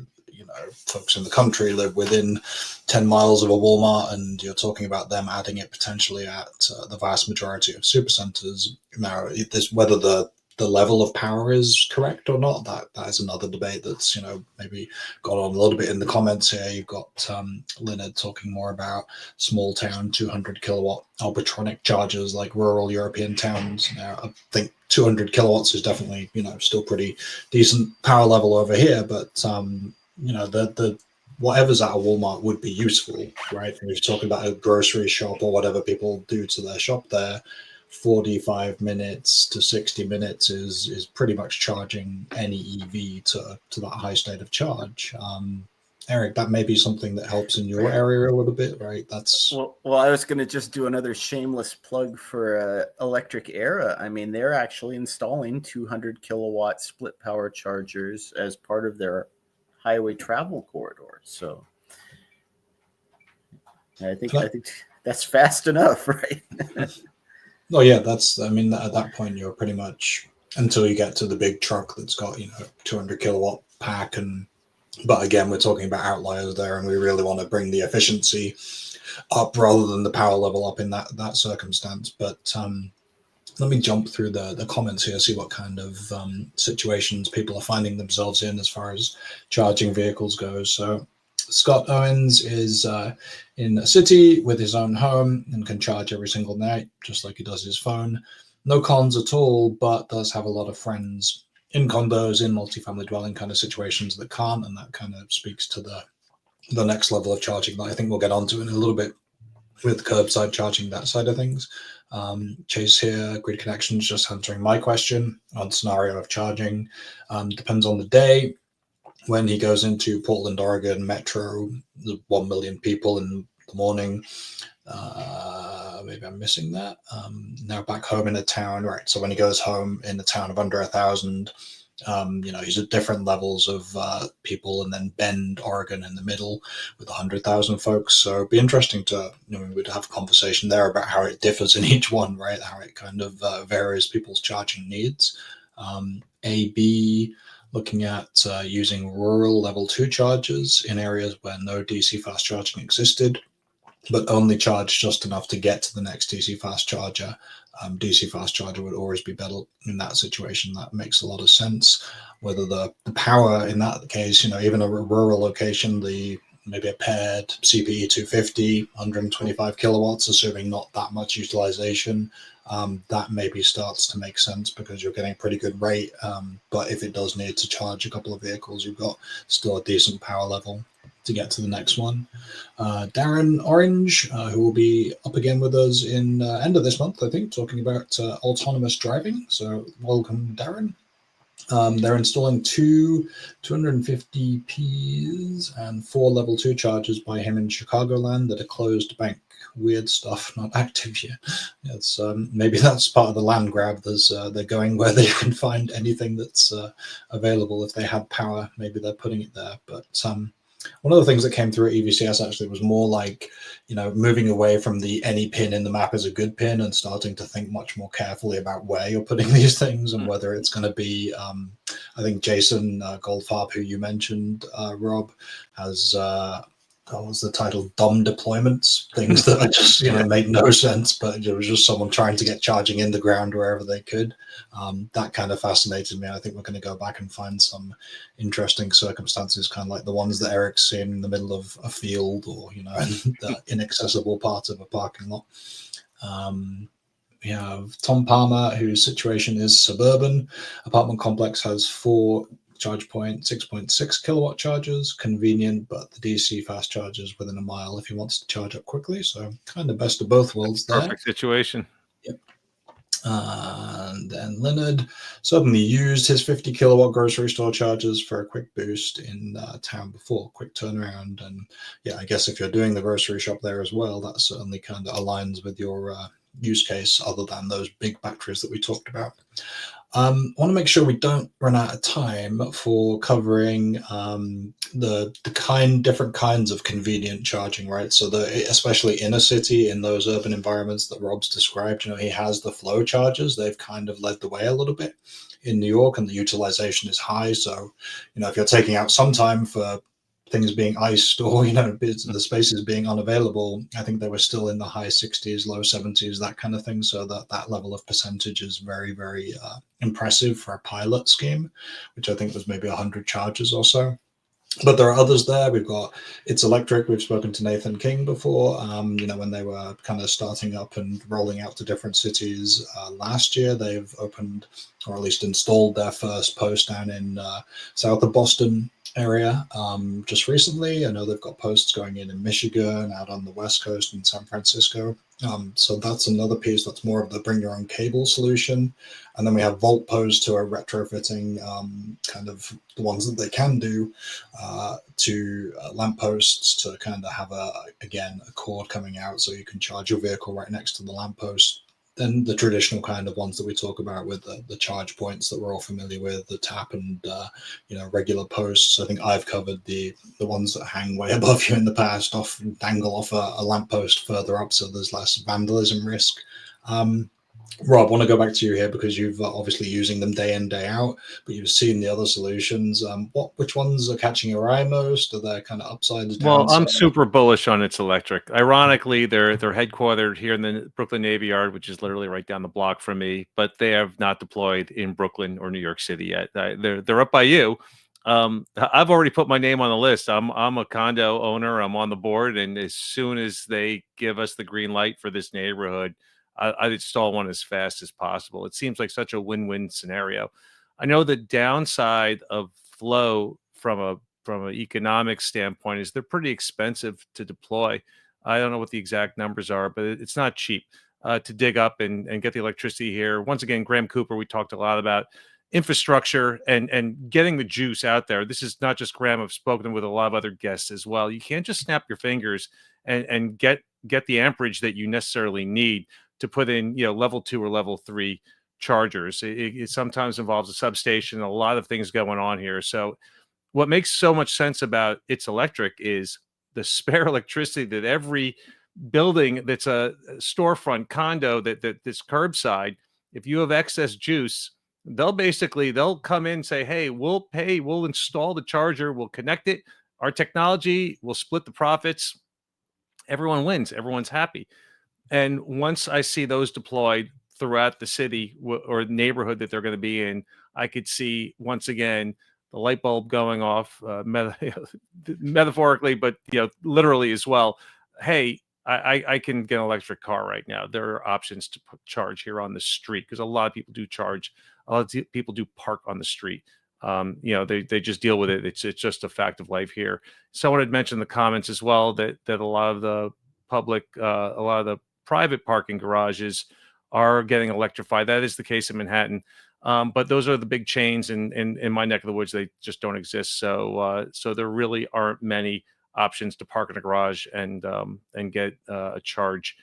folks in the country live within 10 miles of a Walmart, and you're talking about them adding it potentially at the vast majority of supercenters. Now, whether the level of power is correct or not, that is another debate that's maybe got on a little bit in the comments here. You've got Leonard talking more about small town 200 kilowatt arbitronic chargers like rural European towns. Now, I think 200 kilowatts is definitely still pretty decent power level over here, but the whatever's at a Walmart would be useful, right? And if you're talking about a grocery shop or whatever people do to their shop there, 45 minutes to 60 minutes is pretty much charging any EV to that high state of charge. Eric, that may be something that helps in your area a little bit, right? That's well, I was going to just do another shameless plug for Electric Era. I mean, they're actually installing 200 kilowatt split power chargers as part of their highway travel corridor. So I think that's fast enough, right? Oh yeah, at that point you're pretty much, until you get to the big truck that's got 200 kilowatt pack, but again, we're talking about outliers there, and we really want to bring the efficiency up rather than the power level up in that circumstance. But let me jump through the comments here, see what kind of situations people are finding themselves in as far as charging vehicles goes. So Scott Owens is in a city with his own home and can charge every single night, just like he does his phone. No cons at all, but does have a lot of friends in condos, in multifamily dwelling kind of situations that can't, and that kind of speaks to the next level of charging that I think we'll get onto in a little bit with curbside charging, that side of things. Chase here, Grid Connections, just answering my question on scenario of charging. Depends on the day. When he goes into Portland, Oregon metro, 1 million people in the morning. Maybe I'm missing that. Now back home in a town, right? So when he goes home in a town of under 1,000, he's at different levels of people, and then Bend, Oregon in the middle with 100,000 folks. So it'd be interesting to, we'd have a conversation there about how it differs in each one, right? How it kind of varies people's charging needs. AB, looking at using rural level 2 chargers in areas where no DC fast charging existed, but only charge just enough to get to the next DC fast charger. DC fast charger would always be better in that situation. That makes a lot of sense. Whether the power in that case, even a rural location, maybe a paired CPE 250, 125 kilowatts, assuming not that much utilization, that maybe starts to make sense because you're getting a pretty good rate. But if it does need to charge a couple of vehicles, you've got still a decent power level to get to the next one. Darren Orange, who will be up again with us in end of this month, I think, talking about autonomous driving. So welcome, Darren. They're installing two 250 Ps and 4 level 2 chargers by him in Chicagoland at a closed bank. Weird stuff, not active yet. It's maybe that's part of the land grab. They're going where they can find anything that's available. If they had power, maybe they're putting it there. But one of the things that came through at EVCS actually was more like, moving away from the any pin in the map is a good pin and starting to think much more carefully about where you're putting these things and whether it's going to be, I think Jason Goldfarb, who you mentioned, Rob, has, what was the title? Dumb deployments, things that are just, make no sense, but it was just someone trying to get charging in the ground wherever they could. That kind of fascinated me. I think we're going to go back and find some interesting circumstances, kind of like the ones that Eric's seen in the middle of a field or, in the inaccessible part of a parking lot. We have Tom Palmer, whose situation is suburban. Apartment complex has 4 charge point, 6.6 kilowatt chargers, convenient, but the DC fast chargers within a mile if he wants to charge up quickly. So kind of best of both worlds there. Perfect situation. Yep. And then Leonard suddenly used his 50 kilowatt grocery store chargers for a quick boost in town before, quick turnaround. And yeah, I guess if you're doing the grocery shop there as well, that certainly kind of aligns with your use case, other than those big batteries that we talked about. I want to make sure we don't run out of time for covering the different kinds of convenient charging, right? So especially in a city, in those urban environments that Rob's described, he has the flow chargers. They've kind of led the way a little bit in New York, and the utilization is high. So, if you're taking out some time for things being iced or the spaces being unavailable, I think they were still in the high 60s, low 70s, that kind of thing. So that level of percentage is very, very impressive for a pilot scheme, which I think was maybe 100 charges or so. But there are others there. We've got It's Electric. We've spoken to Nathan King before, when they were kind of starting up and rolling out to different cities last year. They've opened, or at least installed, their first post down in south of Boston area just recently. I know they've got posts going in Michigan, out on the West Coast in San Francisco. So that's another piece that's more of the bring your own cable solution. And then we have Volt posts who are retrofitting kind of the ones that they can do to lampposts to kind of have a cord coming out so you can charge your vehicle right next to the lamppost. Then the traditional kind of ones that we talk about with the charge points that we're all familiar with, the tap and regular posts. I think I've covered the ones that hang way above you in the past, dangle off a lamppost further up, so there's less vandalism risk. Rob, I want to go back to you here because you've obviously using them day in, day out, but you've seen the other solutions. Which ones are catching your eye most? Are there kind of upsides? Well, I'm super bullish on It's Electric. Ironically, they're headquartered here in the Brooklyn Navy Yard, which is literally right down the block from me, but they have not deployed in Brooklyn or New York City yet. They're up by you. I've already put my name on the list. I'm a condo owner. I'm on the board, and as soon as they give us the green light for this neighborhood, I'd install one as fast as possible. It seems like such a win-win scenario. I know the downside of flow from an economic standpoint is they're pretty expensive to deploy. I don't know what the exact numbers are, but it's not cheap to dig up and get the electricity here. Once again, Graham Cooper, we talked a lot about infrastructure and getting the juice out there. This is not just Graham. I've spoken with a lot of other guests as well. You can't just snap your fingers and get the amperage that you necessarily need to put in, level 2 or level 3 chargers. It sometimes involves a substation, a lot of things going on here. So what makes so much sense about It's Electric is the spare electricity that every building that's a storefront condo that's curbside, if you have excess juice, they'll come in and say, hey, we'll install the charger, we'll connect it, our technology will split the profits. Everyone wins, everyone's happy. And once I see those deployed throughout the city or neighborhood that they're going to be in, I could see once again the light bulb going off, metaphorically, but literally as well. Hey, I can get an electric car right now. There are options to charge here on the street because a lot of people do charge. A lot of people do park on the street. They just deal with it. It's just a fact of life here. Someone had mentioned in the comments as well that a lot of the public, a lot of the private parking garages are getting electrified. That is the case in Manhattan. But those are the big chains in my neck of the woods. They just don't exist. So there really aren't many options to park in a garage and get a charge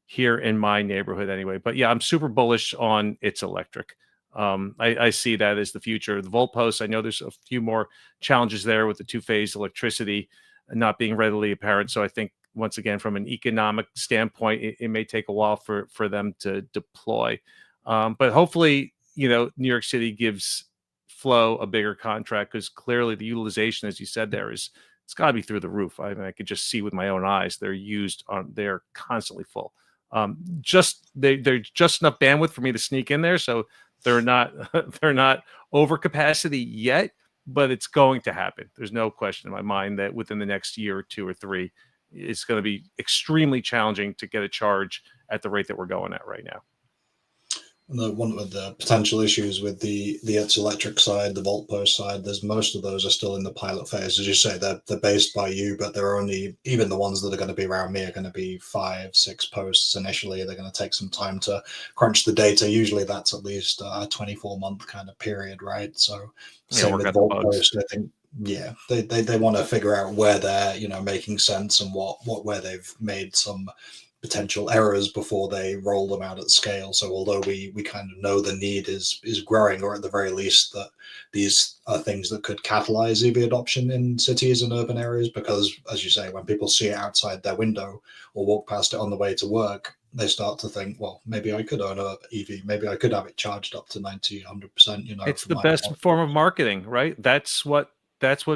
here in my neighborhood anyway. But yeah, I'm super bullish on it's electric. I see that as the future. The volt posts, I know there's a few more challenges there with the two-phase electricity not being readily apparent. So I think once again, from an economic standpoint, it may take a while for them to deploy. But hopefully, New York City gives Flow a bigger contract, because clearly the utilization, as you said, it's got to be through the roof. I mean, I could just see with my own eyes they're constantly full. They're just enough bandwidth for me to sneak in there, so they're not they're not over capacity yet, but it's going to happen. There's no question in my mind that within the next year or two or three, it's going to be extremely challenging to get a charge at the rate that we're going at right now. One of the potential issues with the It's Electric side, the Volt Post side, there's most of those are still in the pilot phase. As you say, they're based by you, but they're only, even the ones that are going to be around me are going to be 5-6 posts initially. They're going to take some time to crunch the data. Usually that's at least a 24-month kind of period, right? So same with Volt Post, I think. Yeah, they want to figure out where they're making sense and where they've made some potential errors before they roll them out at scale. So although we kind of know the need is growing, or at the very least that these are things that could catalyze EV adoption in cities and urban areas, because as you say, when people see it outside their window or walk past it on the way to work, they start to think, well, maybe I could own an EV, maybe I could have it charged up to 90, 100%. It's the best form of marketing, right? That's what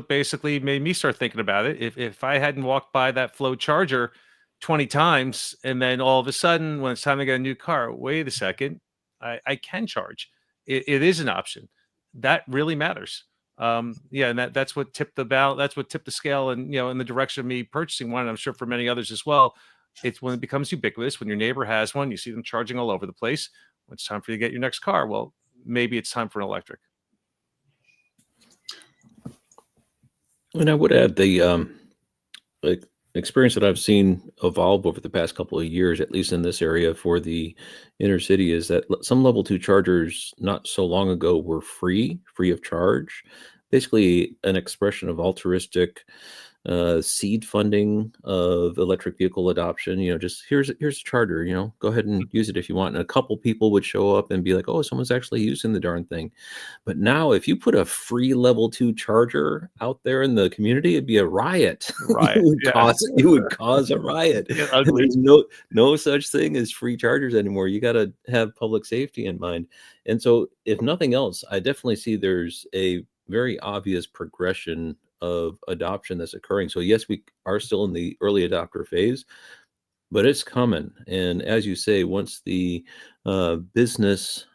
basically made me start thinking about it. If I hadn't walked by that Flow charger 20 times, and then all of a sudden when it's time to get a new car, wait a second, I can charge. It is an option that really matters. And that's what tipped the scale, and in the direction of me purchasing one, and I'm sure for many others as well. It's when it becomes ubiquitous, when your neighbor has one, you see them charging all over the place. When it's time for you to get your next car, well, maybe it's time for an electric. And I would add the experience that I've seen evolve over the past couple of years, at least in this area for the inner city, is that some level 2 chargers not so long ago were free of charge, basically an expression of altruistic seed funding of electric vehicle adoption. Just here's a charger, go ahead and use it if you want. And a couple people would show up and be like, oh, someone's actually using the darn thing. But now if you put a free level 2 charger out there in the community, it'd be a riot. You would cause a riot. There's no such thing as free chargers anymore. You got to have public safety in mind. And so if nothing else, I definitely see there's a very obvious progression of adoption that's occurring. So yes, we are still in the early adopter phase, but it's coming. And as you say, once the business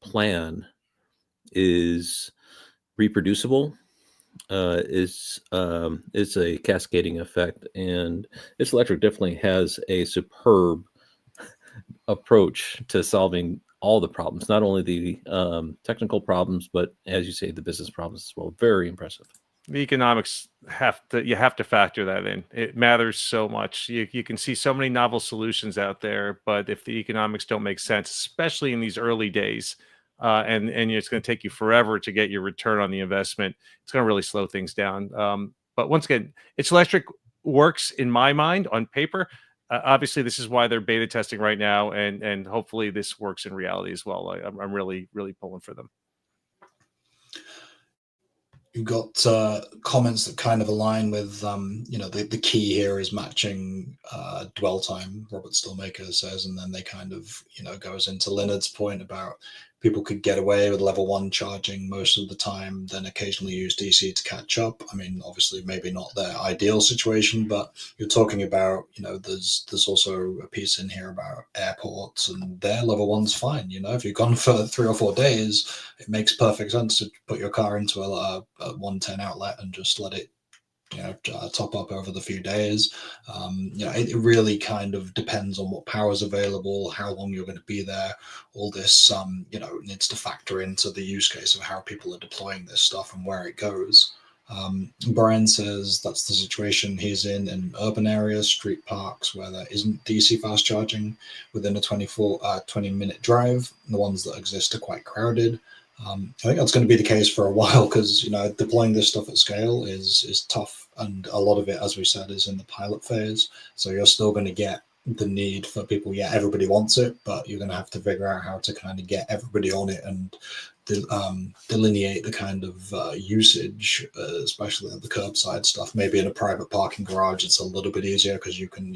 plan is reproducible, it's a cascading effect. And It's Electric definitely has a superb approach to solving all the problems, not only the technical problems, but as you say, the business problems as well. Very impressive. The economics you have to factor that in. It matters so much. You can see so many novel solutions out there, but if the economics don't make sense, especially in these early days, and it's going to take you forever to get your return on the investment, it's going to really slow things down. But once again, It's Electric works in my mind on paper. Obviously, this is why they're beta testing right now, and hopefully this works in reality as well. I'm really, really pulling for them. You've got comments that kind of align with, the key here is matching dwell time, Robert Stillmaker says, and then they kind of, goes into Leonard's point about people could get away with level 1 charging most of the time, then occasionally use DC to catch up. I mean, obviously, maybe not their ideal situation, but you're talking about, there's also a piece in here about airports, and their level 1's fine. If you've gone for 3 or 4 days, it makes perfect sense to put your car into a 110 outlet and just let it top up over the few days. It really kind of depends on what power's available, how long you're going to be there. All this, needs to factor into the use case of how people are deploying this stuff and where it goes. Brian says that's the situation he's in urban areas, street parks where there isn't DC fast charging within a 20-minute drive. The ones that exist are quite crowded. I think that's going to be the case for a while because deploying this stuff at scale is tough, and a lot of it, as we said, is in the pilot phase. So you're still going to get the need for people. Yeah, everybody wants it, but you're going to have to figure out how to kind of get everybody on it and delineate the kind of usage, especially on the curbside stuff. Maybe in a private parking garage, it's a little bit easier because you can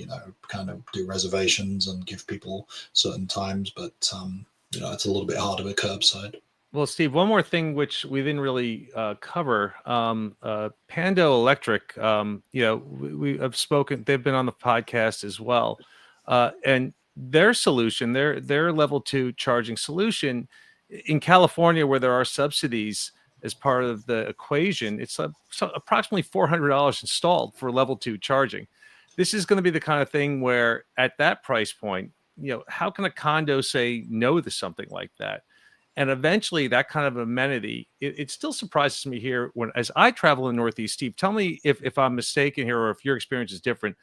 kind of do reservations and give people certain times, but it's a little bit harder with curbside. Well, Steve, one more thing which we didn't really cover, Pando Electric. We have spoken; they've been on the podcast as well, and their solution, their level 2 charging solution in California, where there are subsidies as part of the equation, it's approximately $400 installed for level 2 charging. This is going to be the kind of thing where, at that price point, how can a condo say no to something like that? And eventually that kind of amenity, it still surprises me here as I travel in Northeast. Steve, tell me if I'm mistaken here or if your experience is different.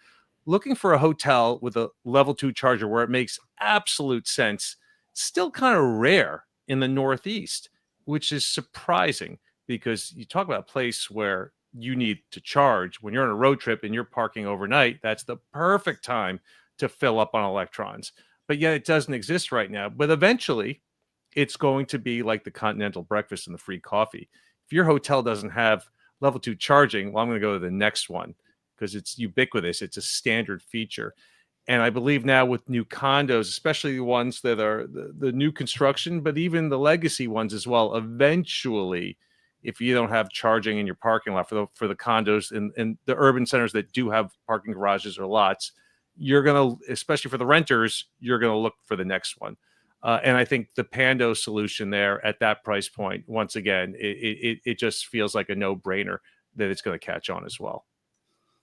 Looking for a hotel with a level 2 charger where it makes absolute sense, still kind of rare in the Northeast, which is surprising because you talk about a place where you need to charge. When you're on a road trip and you're parking overnight, that's the perfect time to fill up on electrons. But yet it doesn't exist right now. But eventually, it's going to be like the continental breakfast and the free coffee. If your hotel doesn't have level 2 charging, well, I'm going to go to the next one because it's ubiquitous. It's a standard feature. And I believe now with new condos, especially the ones that are the new construction, but even the legacy ones as well, eventually, if you don't have charging in your parking lot for the condos and the urban centers that do have parking garages or lots, you're going to, especially for the renters, you're going to look for the next one. And I think the Pando solution there at that price point, once again, it just feels like a no-brainer that it's going to catch on as well.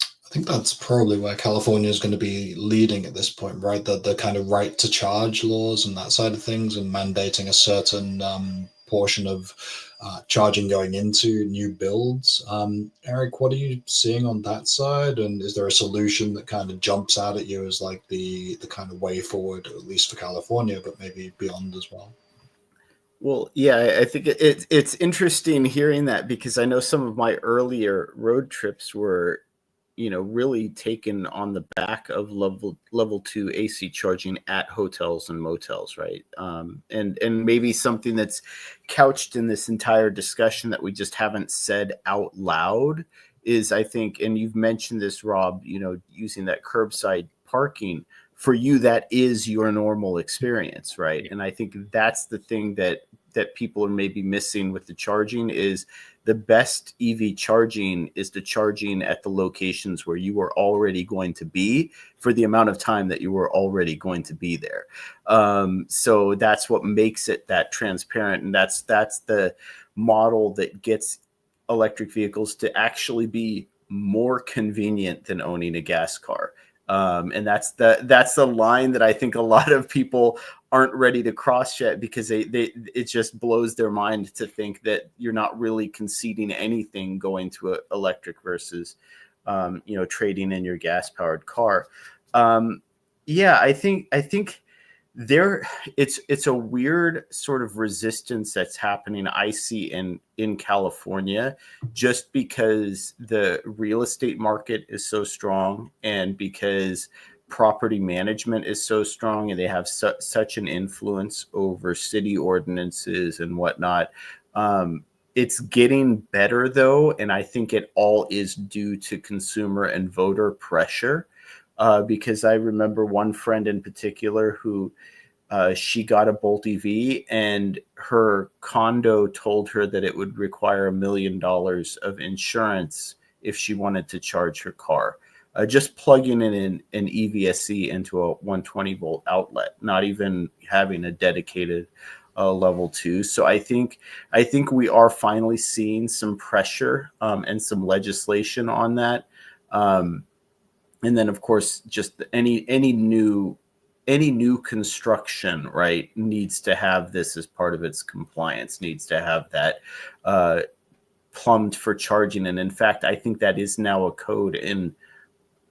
I think that's probably where California is going to be leading at this point, right? The kind of right to charge laws and that side of things, and mandating a certain portion of charging going into new builds. Eric, what are you seeing on that side? And is there a solution that kind of jumps out at you as like the kind of way forward, at least for California, but maybe beyond as well? Well, yeah, I think it's interesting hearing that because I know some of my earlier road trips were, really taken on the back of level 2 AC charging at hotels and motels, right? And maybe something that's couched in this entire discussion that we just haven't said out loud is, I think, and you've mentioned this, Rob, using that curbside parking. For you, that is your normal experience, right? And I think that's the thing that people are maybe missing with the charging is the best EV charging is the charging at the locations where you are already going to be for the amount of time that you were already going to be there. So that's what makes it that transparent. And that's the model that gets electric vehicles to actually be more convenient than owning a gas car. And that's the line that I think a lot of people aren't ready to cross yet because it just blows their mind to think that you're not really conceding anything going to electric versus, trading in your gas powered car. I think it's a weird sort of resistance that's happening. I see in California, just because the real estate market is so strong and because property management is so strong and they have such an influence over city ordinances and whatnot. It's getting better though. And I think it all is due to consumer and voter pressure. Because I remember one friend in particular who she got a Bolt EV and her condo told her that it would require $1 million of insurance if she wanted to charge her car. Just plugging in an EVSE into a 120 volt outlet, not even having a dedicated level 2. So I think we are finally seeing some pressure and some legislation on that. And then, of course, just any new construction, right, needs to have this as part of its compliance, needs to have that plumbed for charging. And in fact, I think that is now a code in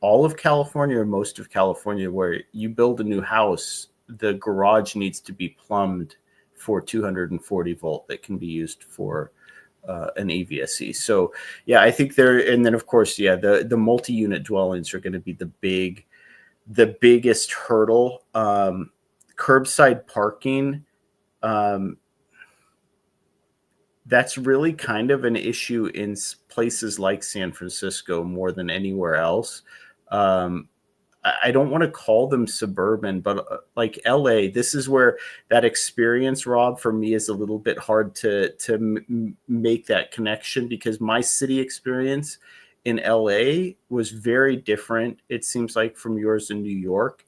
all of California or most of California where you build a new house, the garage needs to be plumbed for 240 volt that can be used for an EVSE. So yeah, I think and then of course, yeah, the multi-unit dwellings are going to be the biggest hurdle. Curbside parking, that's really kind of an issue in places like San Francisco more than anywhere else. I don't want to call them suburban, but like LA, this is where that experience, Rob, for me is a little bit hard to make that connection, because my city experience in LA was very different, it seems like, from yours in New York,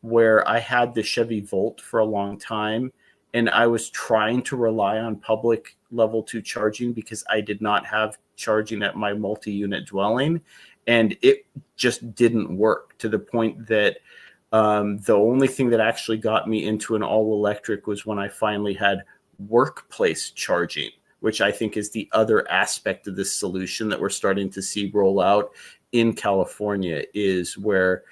where I had the Chevy Volt for a long time, and I was trying to rely on public level 2 charging because I did not have charging at my multi-unit dwelling. And it just didn't work, to the point that the only thing that actually got me into an all electric was when I finally had workplace charging, which I think is the other aspect of this solution that we're starting to see roll out in California, is where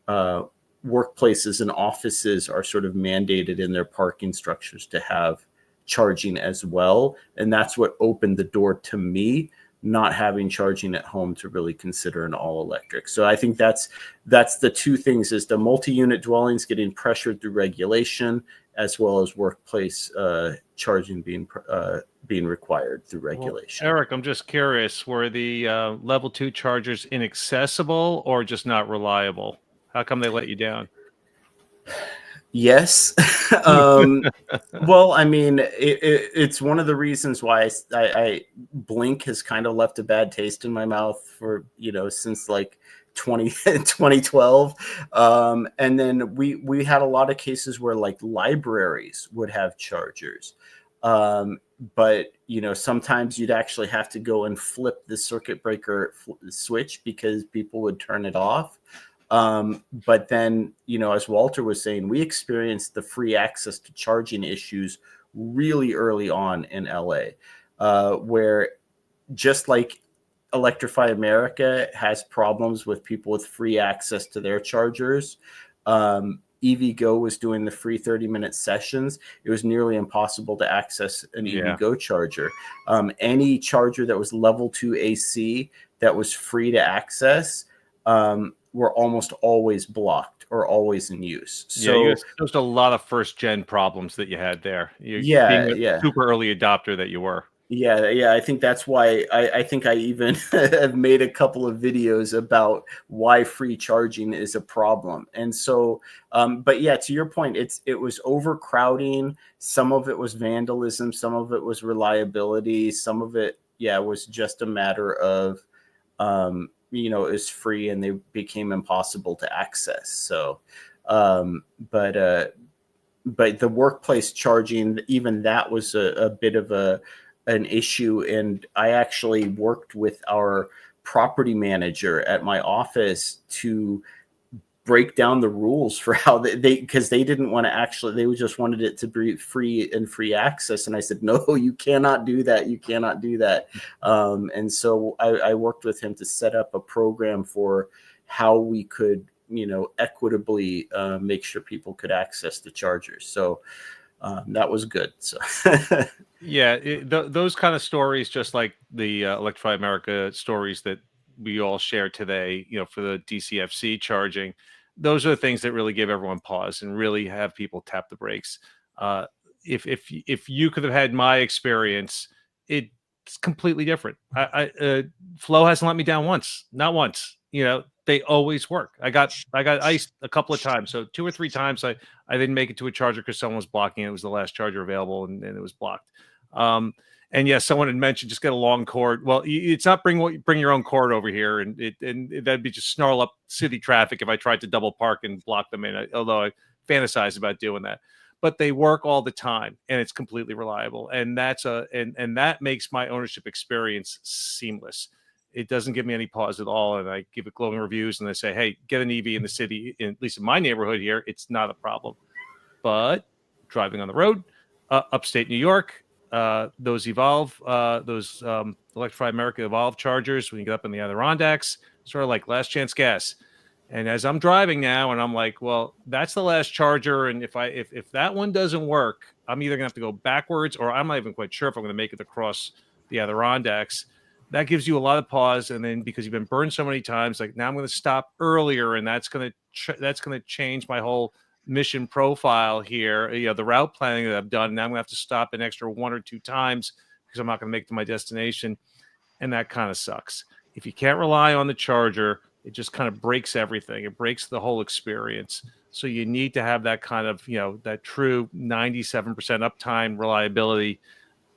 workplaces and offices are sort of mandated in their parking structures to have charging as well. And that's what opened the door to me not having charging at home to really consider an all electric. So I think that's the two things, is the multi-unit dwellings getting pressured through regulation, as well as workplace charging being required through regulation. Well, Eric, I'm just curious, were the level 2 chargers inaccessible or just not reliable? How come they let you down? Yes. Well, I mean, it's one of the reasons why I Blink has kind of left a bad taste in my mouth for, since like 2012. And then we had a lot of cases where like libraries would have chargers. But, sometimes you'd actually have to go and flip the circuit breaker switch because people would turn it off. But then, as Walter was saying, we experienced the free access to charging issues really early on in LA, where just like Electrify America has problems with people with free access to their chargers, EVgo was doing the free 30-minute sessions. It was nearly impossible to access an EVgo charger. Any charger that was level 2 AC that was free to access, were almost always blocked or always in use. So there's a lot of first gen problems that you had there. Being a super early adopter that you were. Yeah. I think that's why I think I even have made a couple of videos about why free charging is a problem. And so, but yeah, to your point, it was overcrowding. Some of it was vandalism. Some of it was reliability. Some of it, was just a matter of, is free and they became impossible to access. So, but the workplace charging, even that was a bit of an issue. And I actually worked with our property manager at my office to break down the rules for how because they didn't want to they just wanted it to be free access. And I said, no, you cannot do that. You cannot do that. And so I worked with him to set up a program for how we could, equitably make sure people could access the chargers. So that was good. So those kind of stories, just like the Electrify America stories that we all share today, for the DCFC charging, those are the things that really give everyone pause and really have people tap the brakes. If you could have had my experience, it's completely different. Flow hasn't let me down once, not once. They always work. I got iced a couple of times, so 2 or 3 times I didn't make it to a charger because someone was blocking it. It was the last charger available, and it was blocked. And yes, someone had mentioned just get a long cord. Well, it's not bring your own cord over here, and that'd be just snarl up city traffic if I tried to double park and block them in. Although I fantasize about doing that, but they work all the time, and it's completely reliable. And that makes my ownership experience seamless. It doesn't give me any pause at all, and I give it glowing reviews. And I say, hey, get an EV in the city, at least in my neighborhood here, it's not a problem. But driving on the road, upstate New York. Those Electrify America Evolve chargers, when you get up in the Adirondacks, sort of like last chance gas. And as I'm driving now, and I'm like, well, that's the last charger, and if that one doesn't work, I'm either going to have to go backwards, or I'm not even quite sure if I'm going to make it across the Adirondacks. That gives you a lot of pause, and then because you've been burned so many times, like now I'm going to stop earlier, and that's going to change my whole mission profile here. The route planning that I've done. Now I'm going to have to stop an extra 1 or 2 times because I'm not going to make it to my destination, and that kind of sucks. If you can't rely on the charger, it just kind of breaks everything. It breaks the whole experience. So you need to have that kind of, that true 97% uptime reliability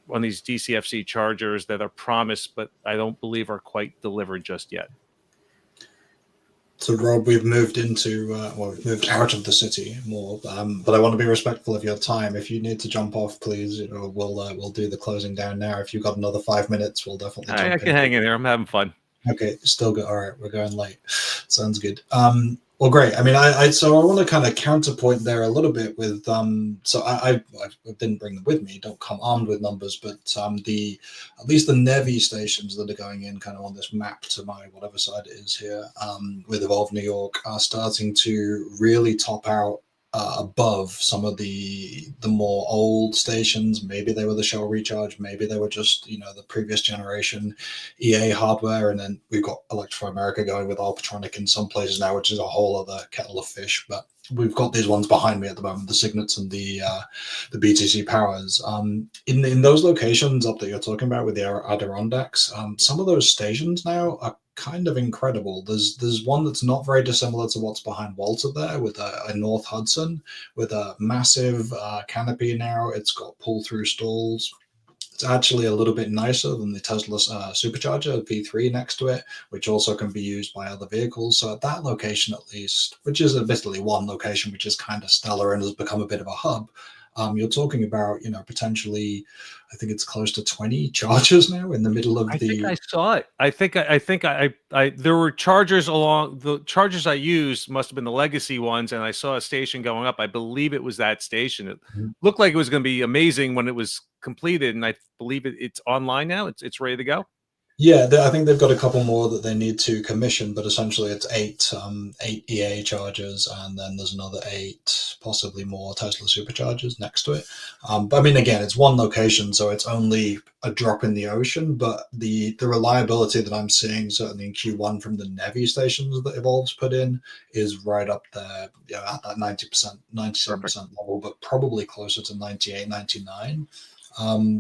on these DCFC chargers that are promised, but I don't believe are quite delivered just yet. So, Rob, we've moved we've moved out of the city more, but I want to be respectful of your time. If you need to jump off, please, we'll do the closing down now. If you've got another 5 minutes, we'll definitely jump in. I can hang in there. I'm having fun. Okay, still good. All right, we're going late. Sounds good. Well, great. I mean, I want to kind of counterpoint there a little bit with so I didn't bring them with me. Don't come armed with numbers, but at least the Nevi stations that are going in kind of on this map to my whatever side it is here with Evolve New York are starting to really top out above some of the more old stations. Maybe they were the Shell Recharge, maybe they were just the previous generation EA hardware, and then we've got Electrify America going with Alpatronic in some places now, which is a whole other kettle of fish. But we've got these ones behind me at the moment, the Signets and the BTC Powers. In those locations up that you're talking about with the Adirondacks, some of those stations now are kind of incredible. There's one that's not very dissimilar to what's behind Walter there with a North Hudson with a massive canopy now. It's got pull-through stalls. It's actually a little bit nicer than the Tesla Supercharger V3 next to it, which also can be used by other vehicles. So at that location, at least, which is admittedly one location which is kind of stellar and has become a bit of a hub, you're talking about potentially, I think it's close to 20 chargers now in the middle of I think I saw it. I think there were chargers along the chargers I used must have been the legacy ones, and I saw a station going up. I believe it was that station. It looked like it was going to be amazing when it was completed, and I believe it's online now. It's ready to go. Yeah, I think they've got a couple more that they need to commission, but essentially it's eight EA chargers, and then there's another 8, possibly more Tesla Superchargers next to it. But I mean, again, it's one location, so it's only a drop in the ocean. But the reliability that I'm seeing, certainly in Q1 from the Nevi stations that Evolve's put in, is right up there, at that 90%, 97% level, but probably closer to 98, 99.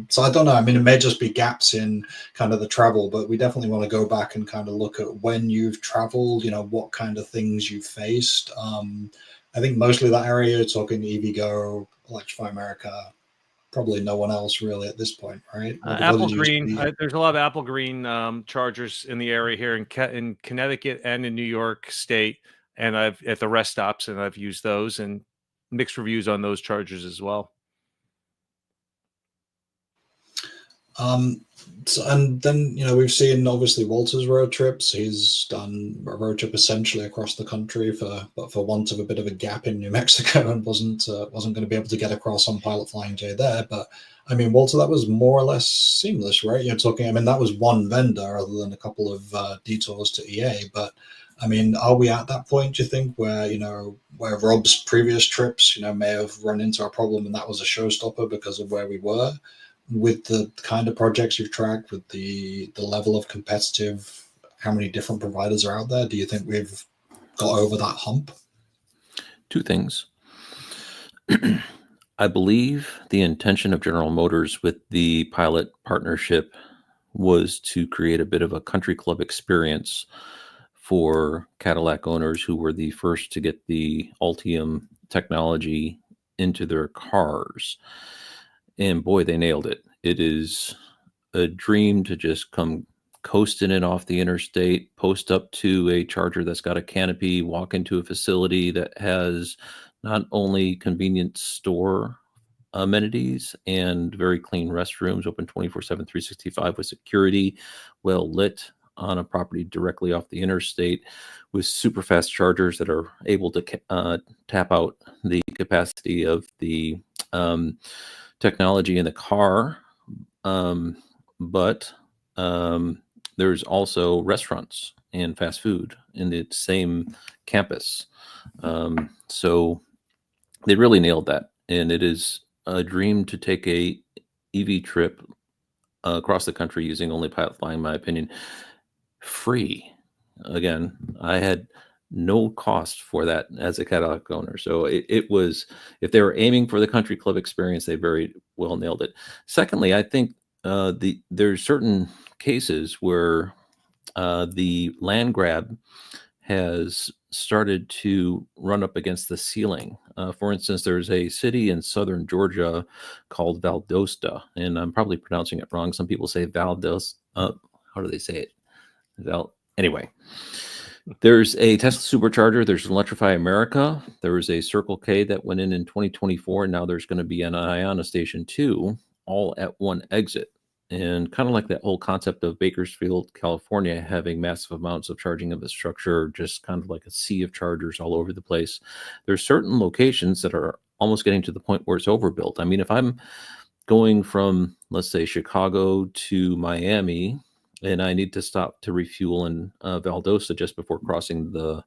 So I don't know. I mean, it may just be gaps in kind of the travel, but we definitely want to go back and kind of look at when you've traveled, what kind of things you've faced. I think mostly that area, talking EVgo, Electrify America, probably no one else really at this point, right? Apple Green. There's a lot of Apple Green chargers in the area here in Connecticut and in New York State, and I've at the rest stops, and I've used those and mixed reviews on those chargers as well. And then we've seen obviously Walter's road trips. He's done a road trip essentially across the country for want of a bit of a gap in New Mexico, and wasn't going to be able to get across on Pilot Flying J there. But I mean, Walter, that was more or less seamless, right? You're talking. I mean, that was one vendor other than a couple of detours to EA. But I mean, are we at that point, do you think, where where Rob's previous trips may have run into a problem, and that was a showstopper because of where we were? With the kind of projects you've tracked, with the level of competitive, how many different providers are out there, do you think we've got over that hump? 2 things. I believe the intention of General Motors with the pilot partnership was to create a bit of a country club experience for Cadillac owners who were the first to get the Ultium technology into their cars. And boy, they nailed it. It is a dream to just come coasting it off the interstate, post up to a charger that's got a canopy, walk into a facility that has not only convenient store amenities and very clean restrooms, open 24/7, 365 with security, well lit on a property directly off the interstate with super fast chargers that are able to tap out the capacity of the technology in the car, but there's also restaurants and fast food in the same campus. So they really nailed that, and it is dream to take a EV trip across the country using only pilot flying, in my opinion, free. Again, I had no cost for that as a Cadillac owner. So it was, if they were aiming for the country club experience, they very well nailed it. Secondly, I think there's certain cases where the land grab has started to run up against the ceiling. For instance, there's a city in southern Georgia called Valdosta, and I'm probably pronouncing it wrong. Some people say Valdos. How do they say it? Anyway, there's a Tesla supercharger. There's Electrify America. There was a Circle K that went in 2024. And now there's going to be an Iona station too, all at one exit. And kind of like that whole concept of Bakersfield, California, having massive amounts of charging infrastructure, just kind of like a sea of chargers all over the place. There's certain locations that are almost getting to the point where it's overbuilt. I mean, if I'm going from, let's say, Chicago to Miami, and I need to stop to refuel in Valdosta just before crossing the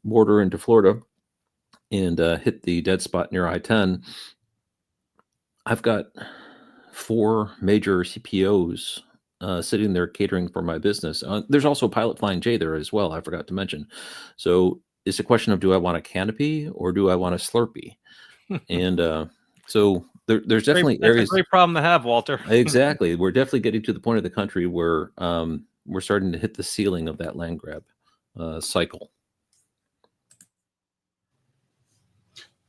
border into Florida and hit the dead spot near I-10, I've got 4 major CPOs sitting there catering for my business. There's also Pilot Flying J there as well, I forgot to mention. So it's a question of, do I want a canopy or do I want a Slurpee? And so there's definitely areas. That's a great problem to have, Walter. Exactly. We're definitely getting to the point of the country where we're starting to hit the ceiling of that land grab cycle.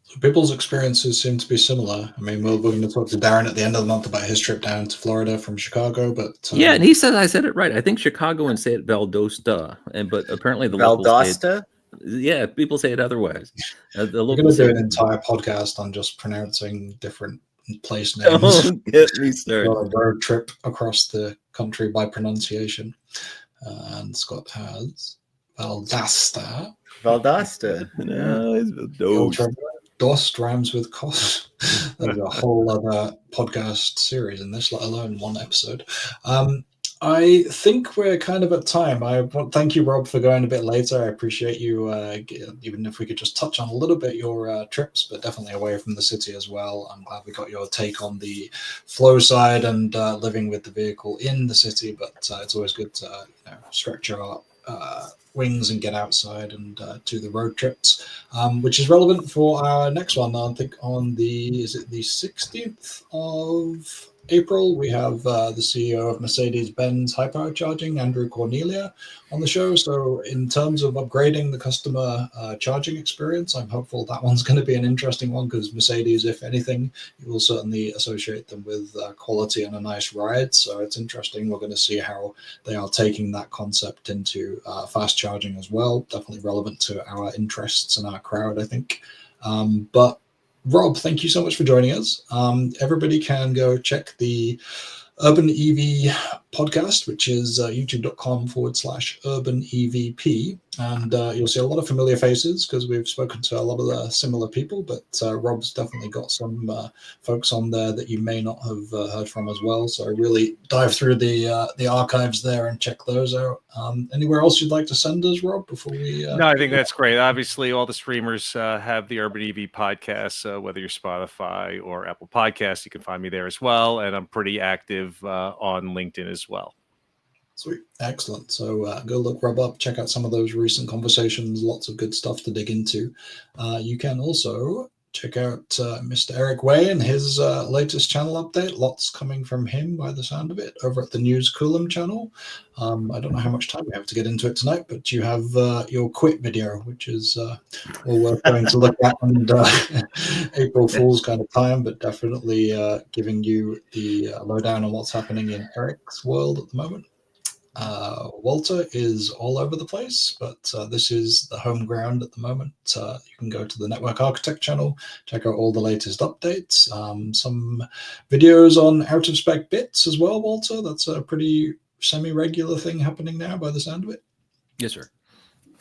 So people's experiences seem to be similar. I mean, we're going to talk to Darren at the end of the month about his trip down to Florida from Chicago, but yeah, and he said I said it right. I think Chicagoans say it Valdosta, but apparently the locals say it, yeah, people say it otherwise. We're going to do an entire podcast on just pronouncing different place names. Don't get me started. A road trip across the country by pronunciation, and Scott has Valdosta. No, it's Valdosta. Dost rhymes with cost. There's a whole other podcast series in this, let alone one episode. I think we're kind of at time. Thank you, Rob, for going a bit later. I appreciate you, even if we could just touch on a little bit your trips, but definitely away from the city as well. I'm glad we got your take on the flow side and living with the vehicle in the city, but it's always good to stretch our wings and get outside and do the road trips, which is relevant for our next one. I think on the 16th of April, we have the CEO of Mercedes-Benz High-Power Charging, Andrew Cornelia, on the show. So in terms of upgrading the customer charging experience, I'm hopeful that one's going to be an interesting one, because Mercedes, if anything, you will certainly associate them with quality and a nice ride. So it's interesting. We're going to see how they are taking that concept into fast charging as well. Definitely relevant to our interests and our crowd, I think. But Rob, thank you so much for joining us. Everybody can go check the Urban EV podcast, which is youtube.com/Urban EVP. And you'll see a lot of familiar faces because we've spoken to a lot of the similar people, but Rob's definitely got some folks on there that you may not have heard from as well. So really dive through the archives there and check those out. Anywhere else you'd like to send us, Rob, before we... No, I think that's great. Obviously, all the streamers have the Urban EV podcast, whether you're Spotify or Apple Podcasts, you can find me there as well. And I'm pretty active on LinkedIn as well. Sweet. Excellent. So go look Rob up, check out some of those recent conversations, lots of good stuff to dig into. You can also check out Mr. Eric Way and his latest channel update. Lots coming from him by the sound of it over at the News Coolum channel. I don't know how much time we have to get into it tonight, but you have your quit video, which is all worth going to look at, and April Fool's kind of time, but definitely giving you the lowdown on what's happening in Eric's world at the moment. Walter is all over the place, but this is the home ground at the moment. You can go to the Network Architect channel, check out all the latest updates, some videos on out of spec bits as well, Walter. That's a pretty semi-regular thing happening now by the sound of it. Yes, sir.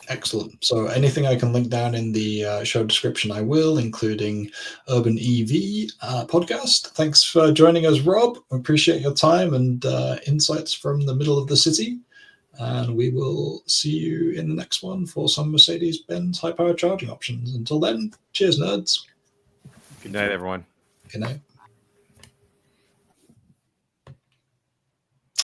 Excellent. So anything I can link down in the show description, I will, including Urban EV podcast. Thanks for joining us, Rob. We appreciate your time and insights from the middle of the city. And we will see you in the next one for some Mercedes-Benz high-power charging options. Until then, cheers, nerds. Good night, everyone. Good night.